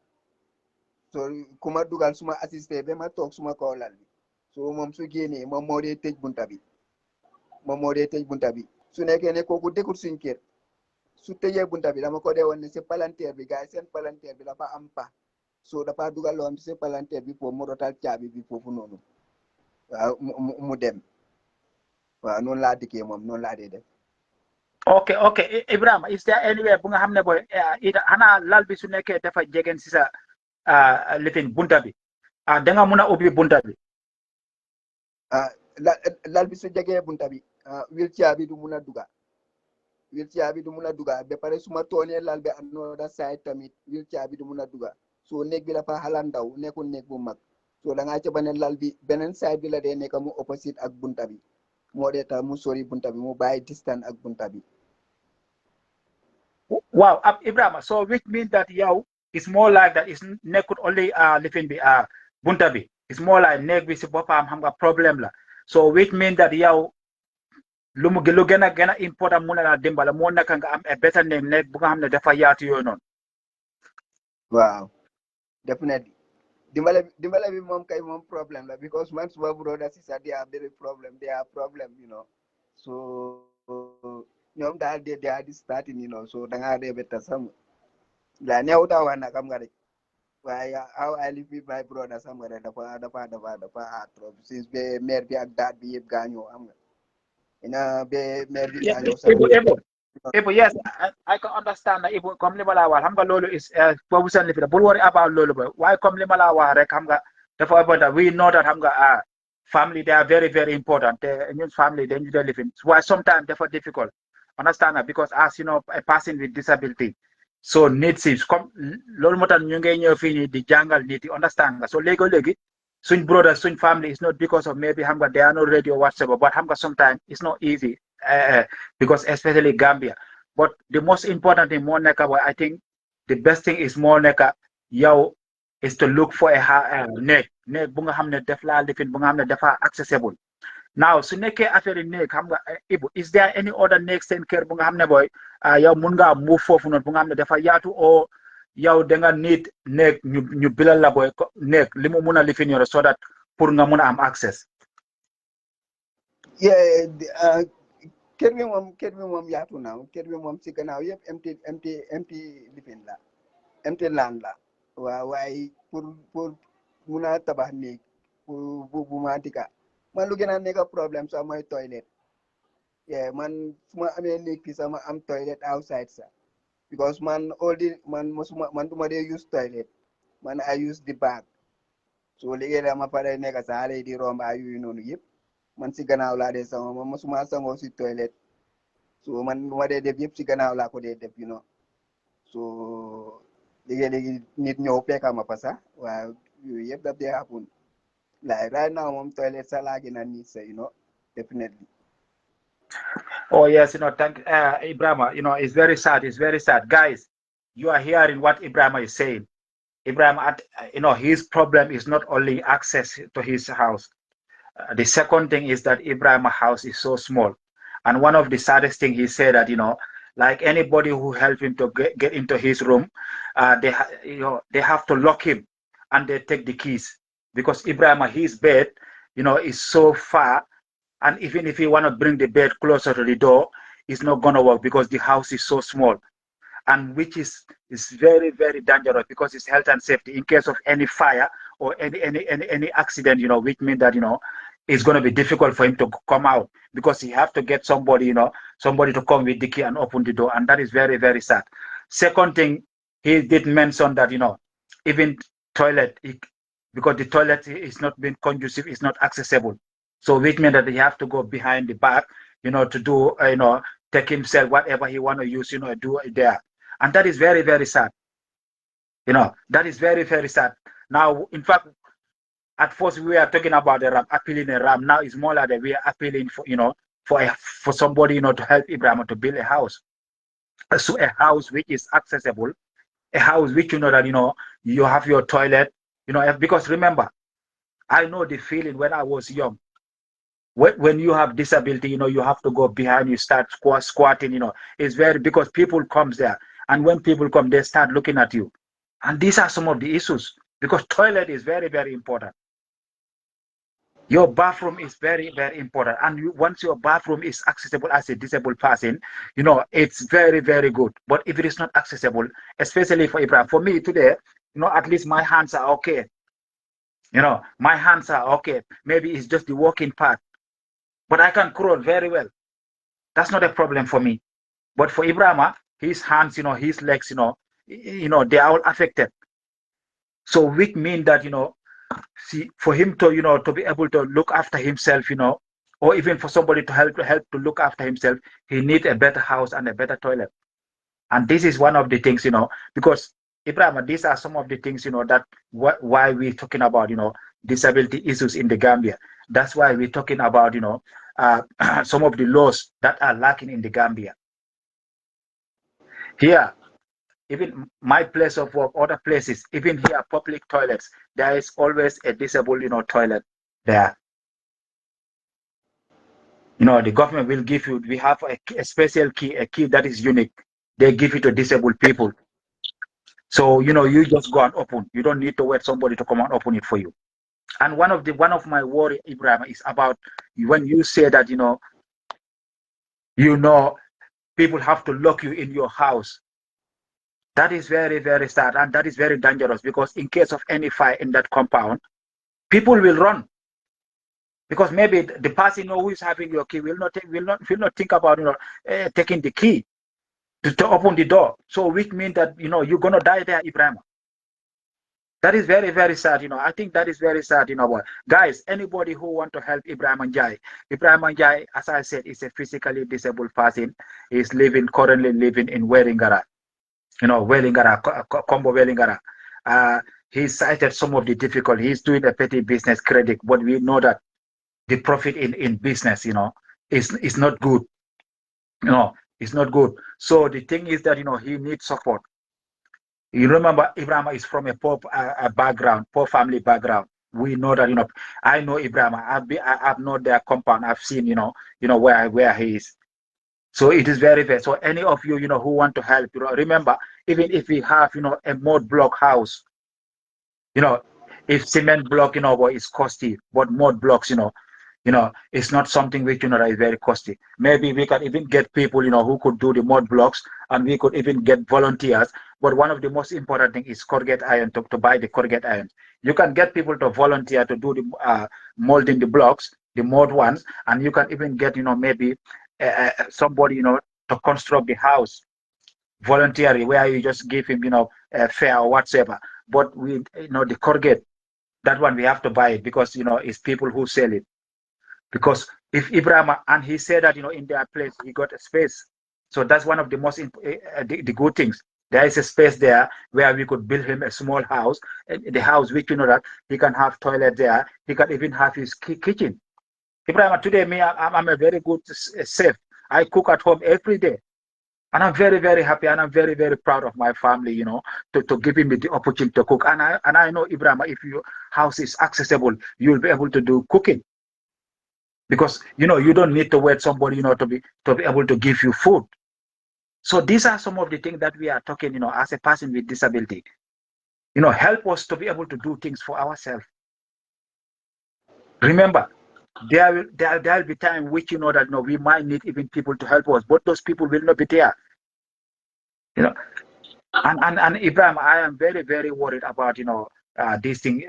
so ku ma dugal suma assisté ba ma toog suma kaw lal bi so moom su génnee moom moo dee tëj bunta bi su nekkee ne kooku dëkkul suñ kër su tëjee bunta bi dama ko dee woon ne si palanteer bi gars yi seen palanteer bi dafa am pa so dafa dugal loo xam si palanteer bi foofu mu rotal caabi bi foofu noonu waaw mu dem waaw noonu laa dikkee moom noonu laa dee def ok Ibrahima is there anywhere bu nga xam ne boy xanaa lal bi su nekkee dafa jegen si sa lifin bunta bi da nga mun a ubbi bunta bi lal bi su jegee bunta bi wheelchair bi du mun a duga ba pare su ma toonee lal bi another side tamit wheelchair bi du mun a duga so néeg bi dafa xala ndaw nekkul néeg bu mag so da ngaa ca ne lal bi beneen side bi la dee nekk mu opposite ak bunta bi moo dee tax mu sori bunta bi mu bàyyi distance ak bunta bi wow Ibrahima so which means that yow it's more like that is nekkut only lifin bi bunta bi it's more like néeg bi si boppam xam nga problème la so which means that yow lu gën a important mu ne la dimbala moo nekk nga am a better néeg bu nga xam ne dafa yaatu yooyu noonu waaw definitely dimbale bi moom kay moom problème la because man suma brother sister they are very problem so ñoom daal they are starting so da ngaa dee betta sama La new tawan na kam gari. Why how I live with my brother somewhere dapat hard since be mer bi ak dad bi yeb gaño am nga. Ina be mer bi Yeah, gaño sa. Yes, I can understand that. If come limala wa, hamga lolo is position live. But worry about lolo. Why come limala wa? Rek hamga. Therefore, but we know that hamga family. They are very very important. In family, they need to live in. Why sometimes therefore difficult. Understand that because as you know, a person with disability, so needs is come. Lolo mo tan nyunge nyo fini di jungle need understand that. So lego legi. Soon brother, soon family is not because of maybe hamga they are not ready or whatsoever. But hamga sometimes it's not easy. Because especially Gambia. But the most important thing, more neka, I think the best thing is more neka, yow, is to look for a neck. Neck bunga hamne defla lifin bunga hamne defa accessible. Now, so neke affaire neck hamga ibu. Is there any other neck sen care bunga hamne boy? Yow munga move forward not bunga hamne defa yatu or yow denga need neck ñu bilal la boy neck limu muna lifin yoro so that pour nga muna am access. Yeah, kër bi moom yaatu na kër bi moom si gannaaw yëpp empty lifin la empty land la waaw waaye pour mun a tabax néeg pour bu ma dika man lu gën a nekk problème sax mooy toilet yeah man su ma amee néeg fii sax ma am toilet outside sax because man man duma dee use toilet man I use the bag so léegi la ma pare nekk sax xale yi di romba yooyu noonu yëpp man si gannaaw laa dee sango man mosuma sangoo si toilet so man lu ma dee def yëpp si gannaaw laa ko dee def you know so léegi nit ñëw fekka ma fa sax waaw yooyu yëpp daf dee happen like right now moom toilet sax laa gën a need sa you know definitely. Oh yes, thank Ibrahim. It's very sad. It's very sad, guys. You are hearing what Ibrahim is saying. Ibrahim, his problem is not only access to his house. The second thing is that Ibrahim's house is so small, and one of the saddest thing he said that like anybody who helped him to get into his room, they have to lock him, and they take the keys because Ibrahim his bed, is so far, and even if he want to bring the bed closer to the door, it's not gonna work because the house is so small, and which is very very dangerous because it's health and safety in case of any fire or any accident, which means that it's going to be difficult for him to come out because he have to get somebody, somebody to come with the key and open the door, and that is very very sad. Second thing, he did mention that even toilet, because the toilet is not being conducive, it's not accessible, so which means that he have to go behind the back, to do take himself whatever he want to use, do it there, and that is very very sad. That is very very sad. Now, in fact, at first we are talking about the ram, appealing a ram. Now it's more like that we are appealing for for somebody to help Ibrahim to build a house, so a house which is accessible, a house which that you have your toilet, because remember, I know the feeling when I was young. When you have disability, you have to go behind, you start squatting, it's very, because people comes there, and when people come, they start looking at you, and these are some of the issues because toilet is very very important. Your bathroom is very very important, and once your bathroom is accessible as a disabled person, it's very very good. But if it is not accessible, especially for Ibrahim, for me today, at least my hands are okay. My hands are okay. Maybe it's just the walking part, but I can crawl very well. That's not a problem for me. But for Ibrahim, his hands, his legs, they are all affected. So which means that see, for him to to be able to look after himself, or even for somebody to help to look after himself, he needs a better house and a better toilet. And this is one of the things, because Ibrahim, these are some of the things, that why we're talking about, disability issues in the Gambia. That's why we're talking about, some of the laws that are lacking in the Gambia. Here, even my place of work, other places, even here, public toilets, there is always a disabled, toilet there. The government will give you, we have a special key, a key that is unique. They give it to disabled people. So, you just go and open. You don't need to wait somebody to come and open it for you. And one of my worry, Ibrahim, is about when you say that, people have to lock you in your house. That is very, very sad, and that is very dangerous because in case of any fire in that compound, people will run because maybe the person who is having your key will not think about taking the key to open the door. So which means that you're gonna die there, Ibrahim. That is very, very sad. I think that is very sad. What, guys? Anybody who want to help Ebrahim Njie? Ebrahim Njie, as I said, is a physically disabled person. He's currently living in Wellingara. Wellingara, Combo Wellingara. He cited some of the difficulty. He's doing a petty business credit, but we know that the profit in business, is not good. It's not good. So the thing is that he needs support. You remember, Ibrahim is from a poor background, poor family background. We know that I know Ibrahim. I've known their compound. I've seen where he is. So it is very fair. So any of you who want to help, remember, even if we have a mud block house, if cement block is costly, but mud blocks it's not something which that is very costly. Maybe we can even get people who could do the mud blocks, and we could even get volunteers. But one of the most important thing is corrugate iron, to buy the corrugate iron. You can get people to volunteer to do the molding the blocks, the mud ones, and you can even get maybe somebody to construct the house voluntarily, where you just give him a fare or whatsoever. But we the corrugate, that one we have to buy it because it's people who sell it. Because if Ibrahim, and he said that in their place he got a space, so that's one of the most the good things. There is a space there where we could build him a small house, the house which that he can have toilet there, he can even have his kitchen. Ibrahim, today I'm a very good chef. I cook at home every day, and I'm very, very happy, and I'm very, very proud of my family. To giving me the opportunity to cook. And I know, Ibrahim, if your house is accessible, you'll be able to do cooking. Because you don't need to wait somebody to be able to give you food. So these are some of the things that we are talking as a person with disability. Help us to be able to do things for ourselves. Remember, there'll be time which that we might need even people to help us, but those people will not be there. And Ibrahim, I am very, very worried about these things,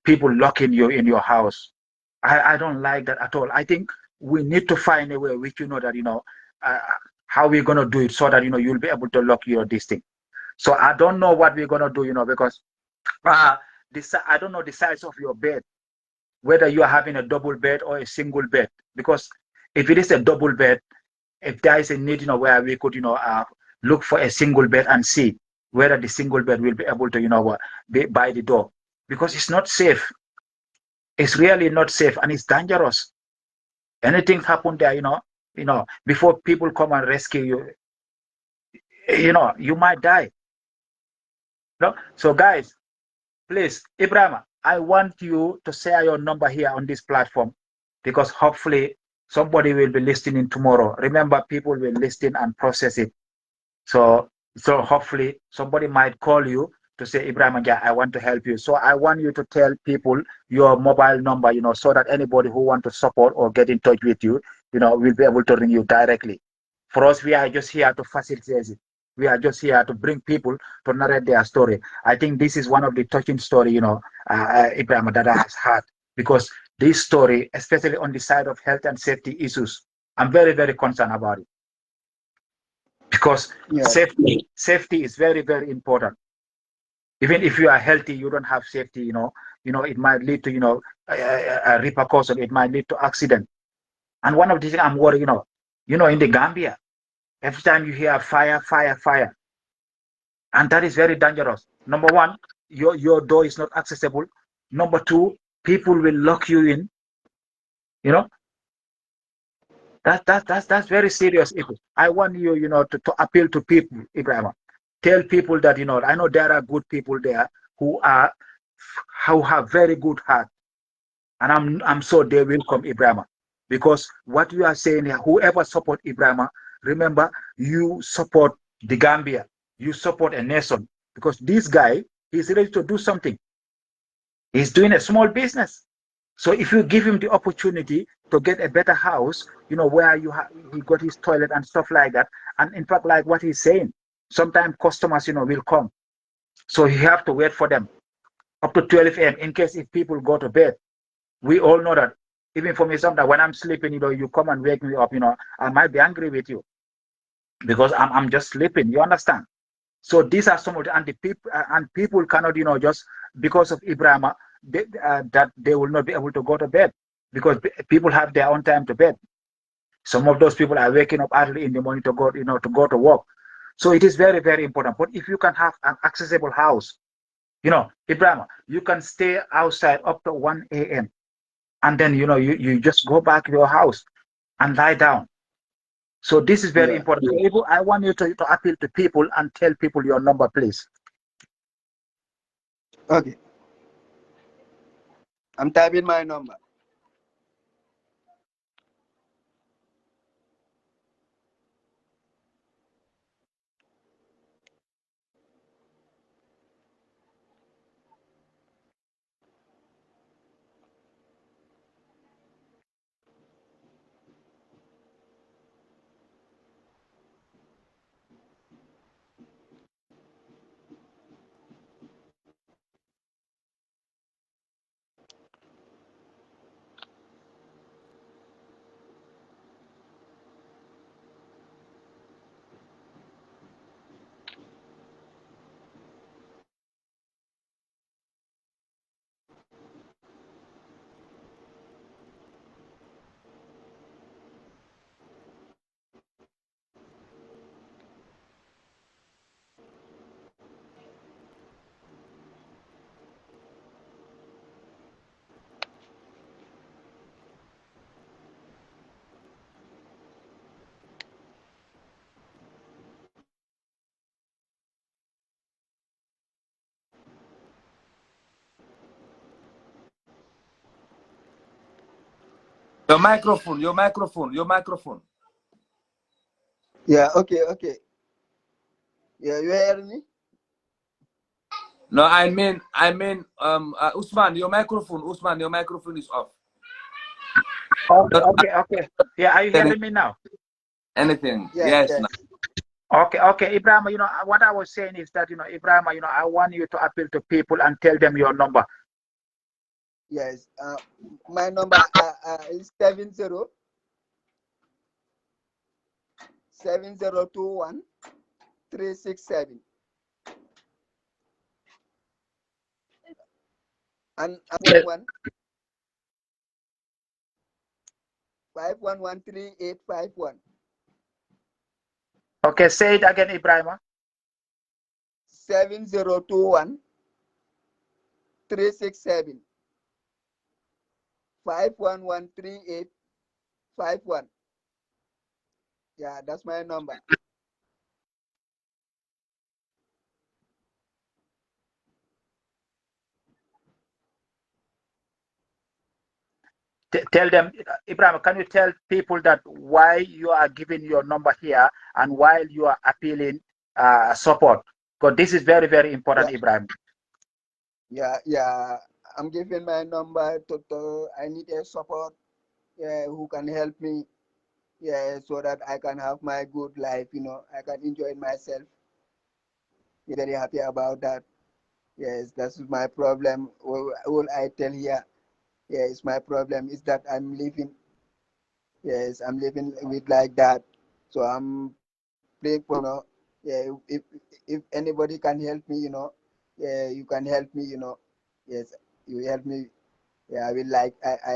people locking you in your house. I don't like that at all. I think we need to find a way which that how we're gonna do it so that you'll be able to lock this thing. So I don't know what we're gonna do, because this I don't know the size of your bed, whether you are having a double bed or a single bed. Because if it is a double bed, if there is a need where we could look for a single bed and see whether the single bed will be able to be by the door, because it's not safe. It's really not safe, and it's dangerous. Anything happen there, before people come and rescue you, you might die. So guys, please, Ibrahim, I want you to share your number here on this platform, because hopefully somebody will be listening tomorrow. Remember, people will listen and process it. So hopefully somebody might call you to say, Ebrahim Njie, I want to help you. So I want you to tell people your mobile number, so that anybody who want to support or get in touch with you, will be able to ring you directly. For us, we are just here to facilitate it. We are just here to bring people to narrate their story. I think this is one of the touching story, Ibrahim, that I have had, because this story, especially on the side of health and safety issues, I'm very, very concerned about it. Because safety is very, very important. Even if you are healthy, you don't have safety, it might lead to, a repercussion. It might lead to accident. And one of the things I'm worried, in the Gambia, every time you hear fire, fire, fire, and that is very dangerous. Number one, your door is not accessible. Number two, people will lock you in. That's very serious. I want you, to appeal to people, Ibrahim. Tell people that I know there are good people there who have very good heart, and I'm sure they will come, Ibrahim, because what you are saying here, whoever support Ibrahim, remember, you support the Gambia, you support a nation, because this guy is ready to do something. He's doing a small business. So if you give him the opportunity to get a better house, where he got his toilet and stuff like that, and in fact, like what he's saying, sometimes customers, will come. So you have to wait for them up to 12 a.m. in case if people go to bed. We all know that. Even for me, sometimes when I'm sleeping, you come and wake me up, I might be angry with you because I'm just sleeping. You understand? So these are some of the and people cannot, just because of Ibrahim, that they will not be able to go to bed because people have their own time to bed. Some of those people are waking up early in the morning to go, to go to work. So it is very, very important. But if you can have an accessible house, Ibrahim, you can stay outside up to 1 a.m. and then you just go back to your house and lie down. So this is very Yeah. important. So I want you to appeal to people and tell people your number, please. Okay. I'm typing my number. Your microphone, your microphone, your microphone. Yeah, okay, okay. Yeah, you hear me? No, Usman, your microphone is off. Okay, Not okay. Yeah, are you telling hearing me now? anything. Yes, Yes, yes. now. Okay, Ibrahim, what I was saying is that, Ibrahim, I want you to appeal to people and tell them your number. Yes. My number is 7021 367 and 511 Okay, say it again, Ibrahim. 7021 367 5113851. Yeah, that's my number. Tell them, Ibrahim, can you tell people that why you are giving your number here and while you are appealing support? Because this is very, very important, Yeah, Ibrahim. yeah. I'm giving my number to I need a support. Yeah, who can help me. Yeah, so that I can have my good life. I can enjoy myself. Very happy about that. Yes, that's my problem. All I tell here, yes, my problem is that I'm living. Yes, I'm living with like that. So I'm praying for, yeah, if anybody can help me, yeah, you can help me, yes, you help me. Yeah, I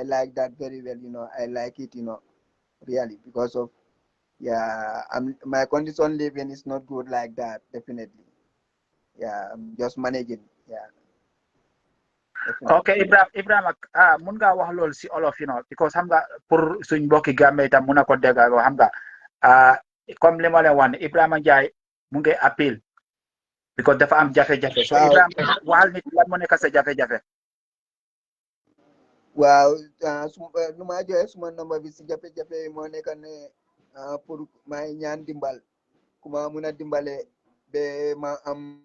like that very well, I like it, really, because of, yeah, my condition living is not good like that, definitely. Yeah, I'm just managing. Yeah, definitely. Okay, Ibrahim, mun nga wax loolu si olof, because xam nga pour suñ mbokki Gambie itam mun a ko dégg xam nga comme li ma leen wax ne Ibrahima Njie mu ngi appel because dafa am jafe-jafe. So Wow, Ibrahima waxal nit lan moo nekk sa jafe-jafe. wow. Nu ma joxe suma number bi si jafe-jafe moo nekk ne pour may ñaan dimbal kuma mun a dimbale be ma am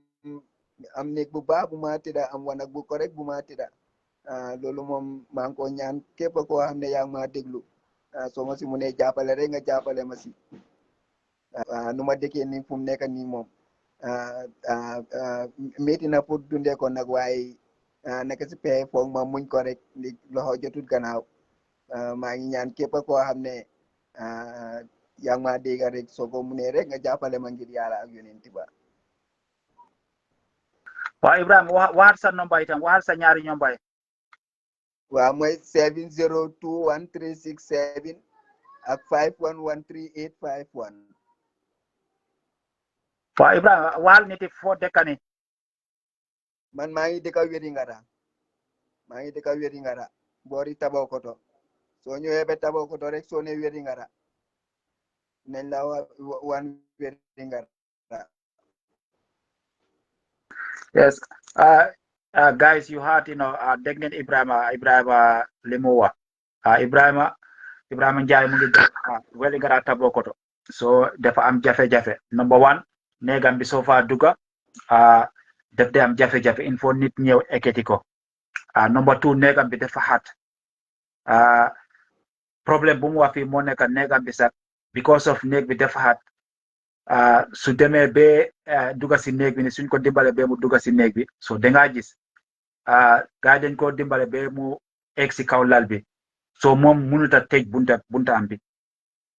néeg bu baax bu ma tëdda am wanag bu correct bu ma tëdda loolu moom maa ngi ko ñaan képp koo xam ne yaa ngi ma déglu soo ma si mu ne jàppale rek nga jàppale ma si nu ma dëkkee nii fu mu nekk nii moom métti na pour dundee ko nag waaye nekk si pexe foog ma muñ ko rek li loxo jotut gannaaw maa ngi ñaan képp koo xam ne yaa ngi maa dégg rek soo ko munee rek nga jàppale ma ngir yàlla ak yonent ba. waaw Ibrahima waxaat sa nomba itam waxaat sa ñaari nomba yi. waaw mooy 7021367 ak 5113851. waaw Ibrahima waxal nit yi foo dëkk ni. man maa ngi dëkk Wéri Ngara boori Tabakoto soo ñëwee ba Tabakoto rek soo ne Wéri Ngara nañ la wan Wéri Ngara. Yes, guys, you heard, dégg ngeen Ibrahima li mu wax. Ibrahima Njie mu ngi def Wéri Ngara Tabakoto. So dafa am jafe-jafe. Number one, néegam bi soo fa dugga def de am jafe-jafe il faut nit ñëw ekkati ko. Number two, néegam bi dafa xat. Problème bu mu wax fii moo nekk néegam bi sax because of néeg bi dafa xat. Su demee ba dugga si néeg bi ni suñ ko dimbale ba mu dugga si néeg bi so dangaa gis gaa dañ ko dimbale ba mu egg si kaw lal bi so moom mënut a tëj bunta am bi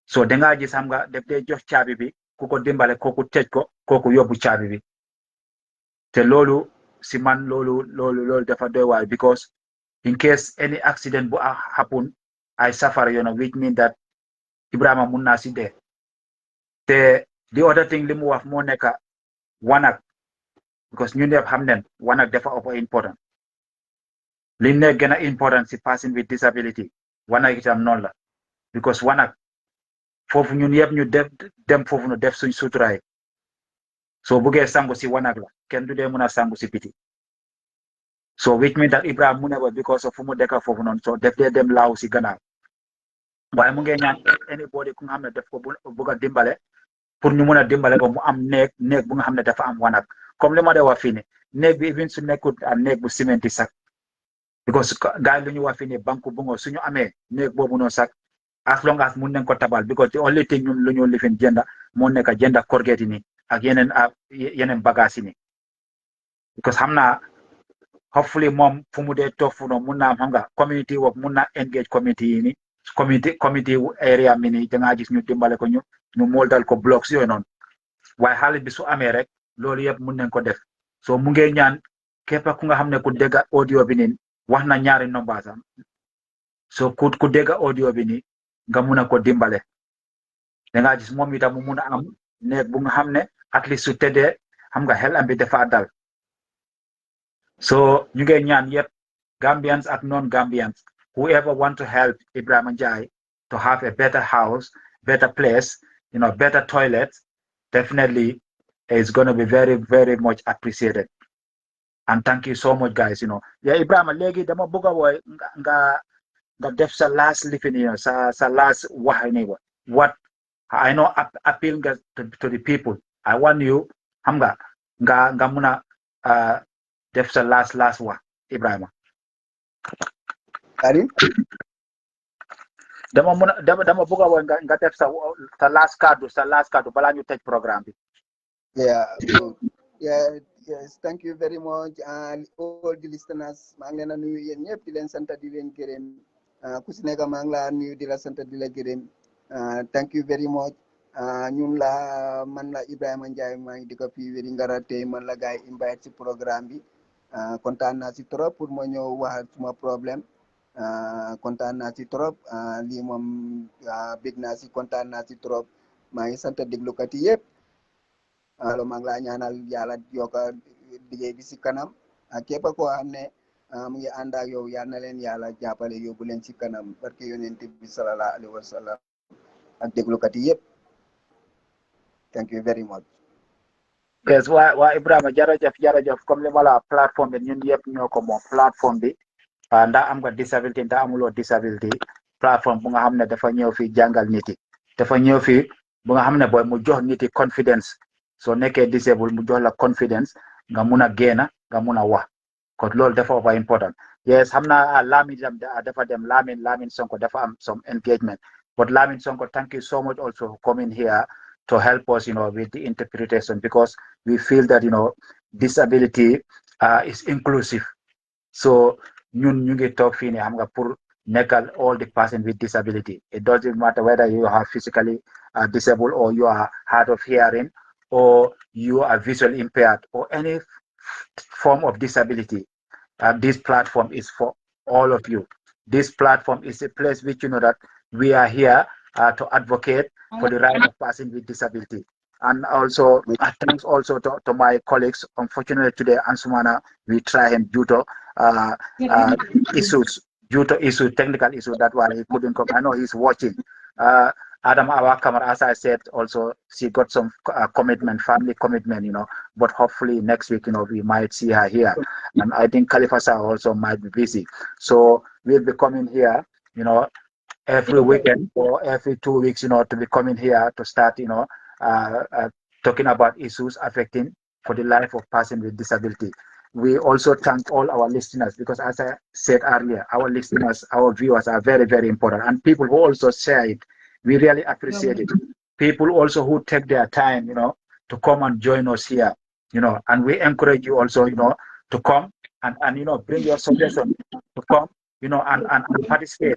so dangaa gis xam nga def dee jox caabi bi ku ko dimbale kooku tëj ko kooku yóbbu caabi bi te loolu si man loolu dafa doy waay because in case any accident bu happen ay safara which mean that Ibrahima mun naa si dee te the other thing li mu wax moo nekk wanag because ñun ñëpp xam nañ wanag dafa ëpp important li ne gën a important si person with disability wanag itam noonu la because wanag foofu ñun yëpp ñu dem foofu nu def suñ suturaay soo buggee sangu si wanag la kenn du dee mën a sangu si biti so which mean that Ibrahima mu ne ba because of fu mu dëkk foofu noonu so def dee dem laaw si gannaaw waaye mu ngi ñaan anybody ku nga xam ne def ko bugg a dimbale pour ñu mun a dimbale ko mu am néeg bu nga xam ne dafa am wanag comme li ma de wax fii ni néeg bi even su nekkul néeg bu cimenti sax because gars yi lu ñu wax fii ni banque bu nga suñu amee néeg boobu noonu sax as long as mun nañ ko tabal because the only thing ñun lu ñu lifin jënda moo nekk jënda korget yi ni ak yeneen bagage yi ni because xam naa hopefully moom fu mu dee toog fu noonu mun naa am xam nga community work mun naa engage community yi ni community area mi ni dangaa gis ñu dimbale ko ñu moldal ko blocks yooyu noonu waaye xaalis bi su amee rek loolu yëpp mun nañ ko def so mu ngi ñaan képp ku nga xam ne ku dégg audio bi nii wax na ñaari numbers am so ku dégg audio bi nii nga mun a ko dimbale dangaa gis moom itam mu mun a am néeg bu nga xam ne at least su tëddee xam nga xel am bi dafa dal so ñu ngi ñaan yëpp Gambians ak non-Gambians whoever want to help Ebrahim Njie to have a better house, better place, better toilets, definitely is going to be very, very much appreciated. And thank you so much, guys. Yeah, Ibrahim, legi dama buga boy nga def sa last living, sa last wahani. What I know appeal to the people. I want you, hamga nga muna def sa last wah, Ibrahim. dama bëgg a woon nga def sa last card balaa ñu tëj programme bi. Yes, thank you very much and all the listeners maa ngi leen a nuyu yéen ñëpp di leen sant di leen gërëm ku si nekk maa ngi laa nuyu di la sant di la gërëm thank you very much ñun man la Ebrahim Njie maa ngi dëkk fii Wéri Ngara tey man la gars yi invite si programme bi kontaan naa si trop pour ma ñëw wax suma problème kontaan naa si trop lii moom bég naa si kontaan naa si trop maa ngi sant déglukat yi yëpp alors maa ngi laa ñaanal yàlla yokka liggéey bi si kanam ak képp koo xam ne mu ngi ànd ak yow yal na leen yàlla jàppale yóbbu leen si kanam barke yonent bi sallallahu alayhi wa sallam ak déglukat yi yëpp thank you very much. Yes, waa Ibrahima jërëjëf comme li ma la plateforme bi ñun yëpp ñoo ko moom plateforme bi ndax am nga disability ndax amuloo disability plateforme bu nga xam ne dafa ñëw fii jàngal nit yi dafa ñëw fii bu nga xam ne booy mu jox nit yi confidence soo nekkee disabled mu jox la confidence nga mun a génn nga mun a wax kon loolu dafa over important yes xam naa Lamin dafa dem Lamin Sonko dafa am some engagement but Lamin Sonko thank you so much also for coming here to help us, with the interpretation, because we feel that, disability is inclusive. So ñun ñu ngi toog fii nii xam nga pour nekkal all the person with disability. It doesn't matter whether you are physically disabled, or you are hard of hearing, or you are visually impaired, or any form of disability. This platform is for all of you. This platform is a place which that we are here to advocate for the right of person with disability. And also, thanks also to my colleagues. Unfortunately, today, Ansumana, we try him due to issues, technical issues. That's why he couldn't come. I know he's watching. Adam Awakamar, as I said, also she got some commitment, family commitment, but hopefully next week, we might see her here. And I think Kalifasa also might be busy. So we'll be coming here, every weekend or every 2 weeks, to be coming here to start, talking about issues affecting for the life of person with disability. We also thank all our listeners, because as I said earlier, our listeners, our viewers are very, very important, and people who also share it. We really appreciate it. People also who take their time, to come and join us here, and we encourage you also, to come and bring your suggestion, to come, and participate.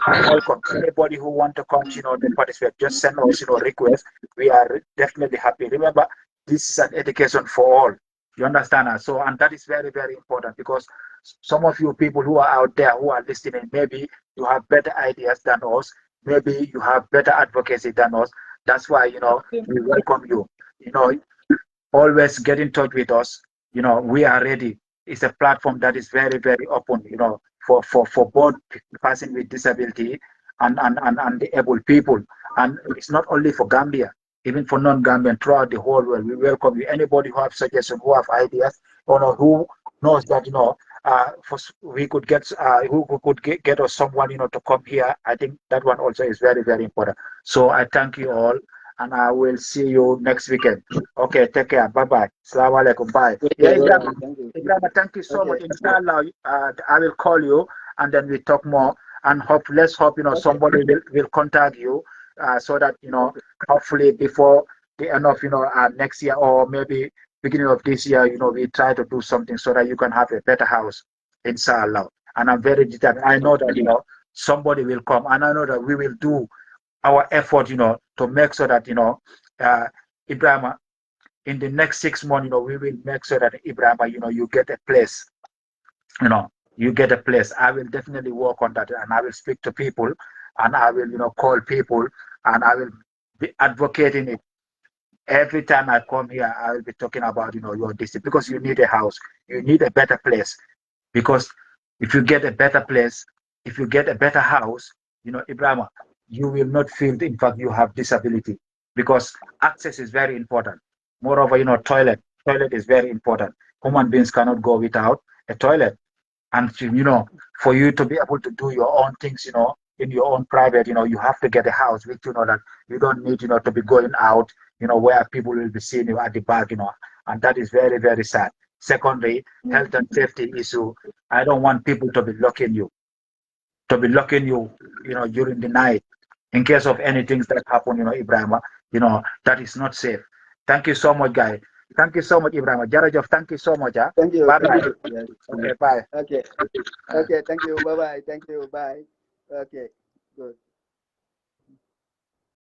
Welcome. Anybody who want to come, to participate, just send us, request. We are definitely happy. Remember, this is an education for all. You understand us? So, and that is very, very important, because some of you people who are out there who are listening, maybe you have better ideas than us. Maybe you have better advocacy than us. That's why, we welcome you. Always get in touch with us. We are ready. It's a platform that is very, very open, for both person with disability and the able people. And it's not only for Gambia, even for non-Gambian throughout the whole world. We welcome you. Anybody who have suggestions, who have ideas, or who knows that, we could get who could get us someone, to come here. I think that one also is very, very important. So I thank you all, and I will see you next weekend. Okay, take care. Bye-bye. Assalamu alaikum. Bye. Yeah, Ibrahim, thank you so much. Inshallah, I will call you, and then we talk more. And let's hope, somebody will contact you, so that, hopefully before the end of, next year, or maybe beginning of this year, we try to do something so that you can have a better house, inshallah. And I'm very determined. I know that, somebody will come, and I know that we will do our effort, to make sure that, Ibrahim, in the next 6 months, we will make sure that, Ibrahim, you get a place, you get a place. I will definitely work on that, and I will speak to people, and I will, call people, and I will be advocating it. Every time I come here, I will be talking about, your district, because you need a house, you need a better place. Because if you get a better place, if you get a better house, Ibrahim, you will not feel, in fact, you have disability, because access is very important. Moreover, toilet is very important. Human beings cannot go without a toilet. And, for you to be able to do your own things, in your own private, you have to get a house, which, that you don't need, to be going out, where people will be seeing you at the back, and that is very, very sad. Secondly, health and safety issue. I don't want people to be locking you, during the night, in case of anything that happen, Ibrahim, that is not safe. Thank you so much, guys. Thank you so much, Ibrahim. Jarajov, thank you so much. Thank you. Bye-bye. Yes. Okay, bye. Okay. Okay, thank you. Bye-bye. Thank you. Bye. Okay, good.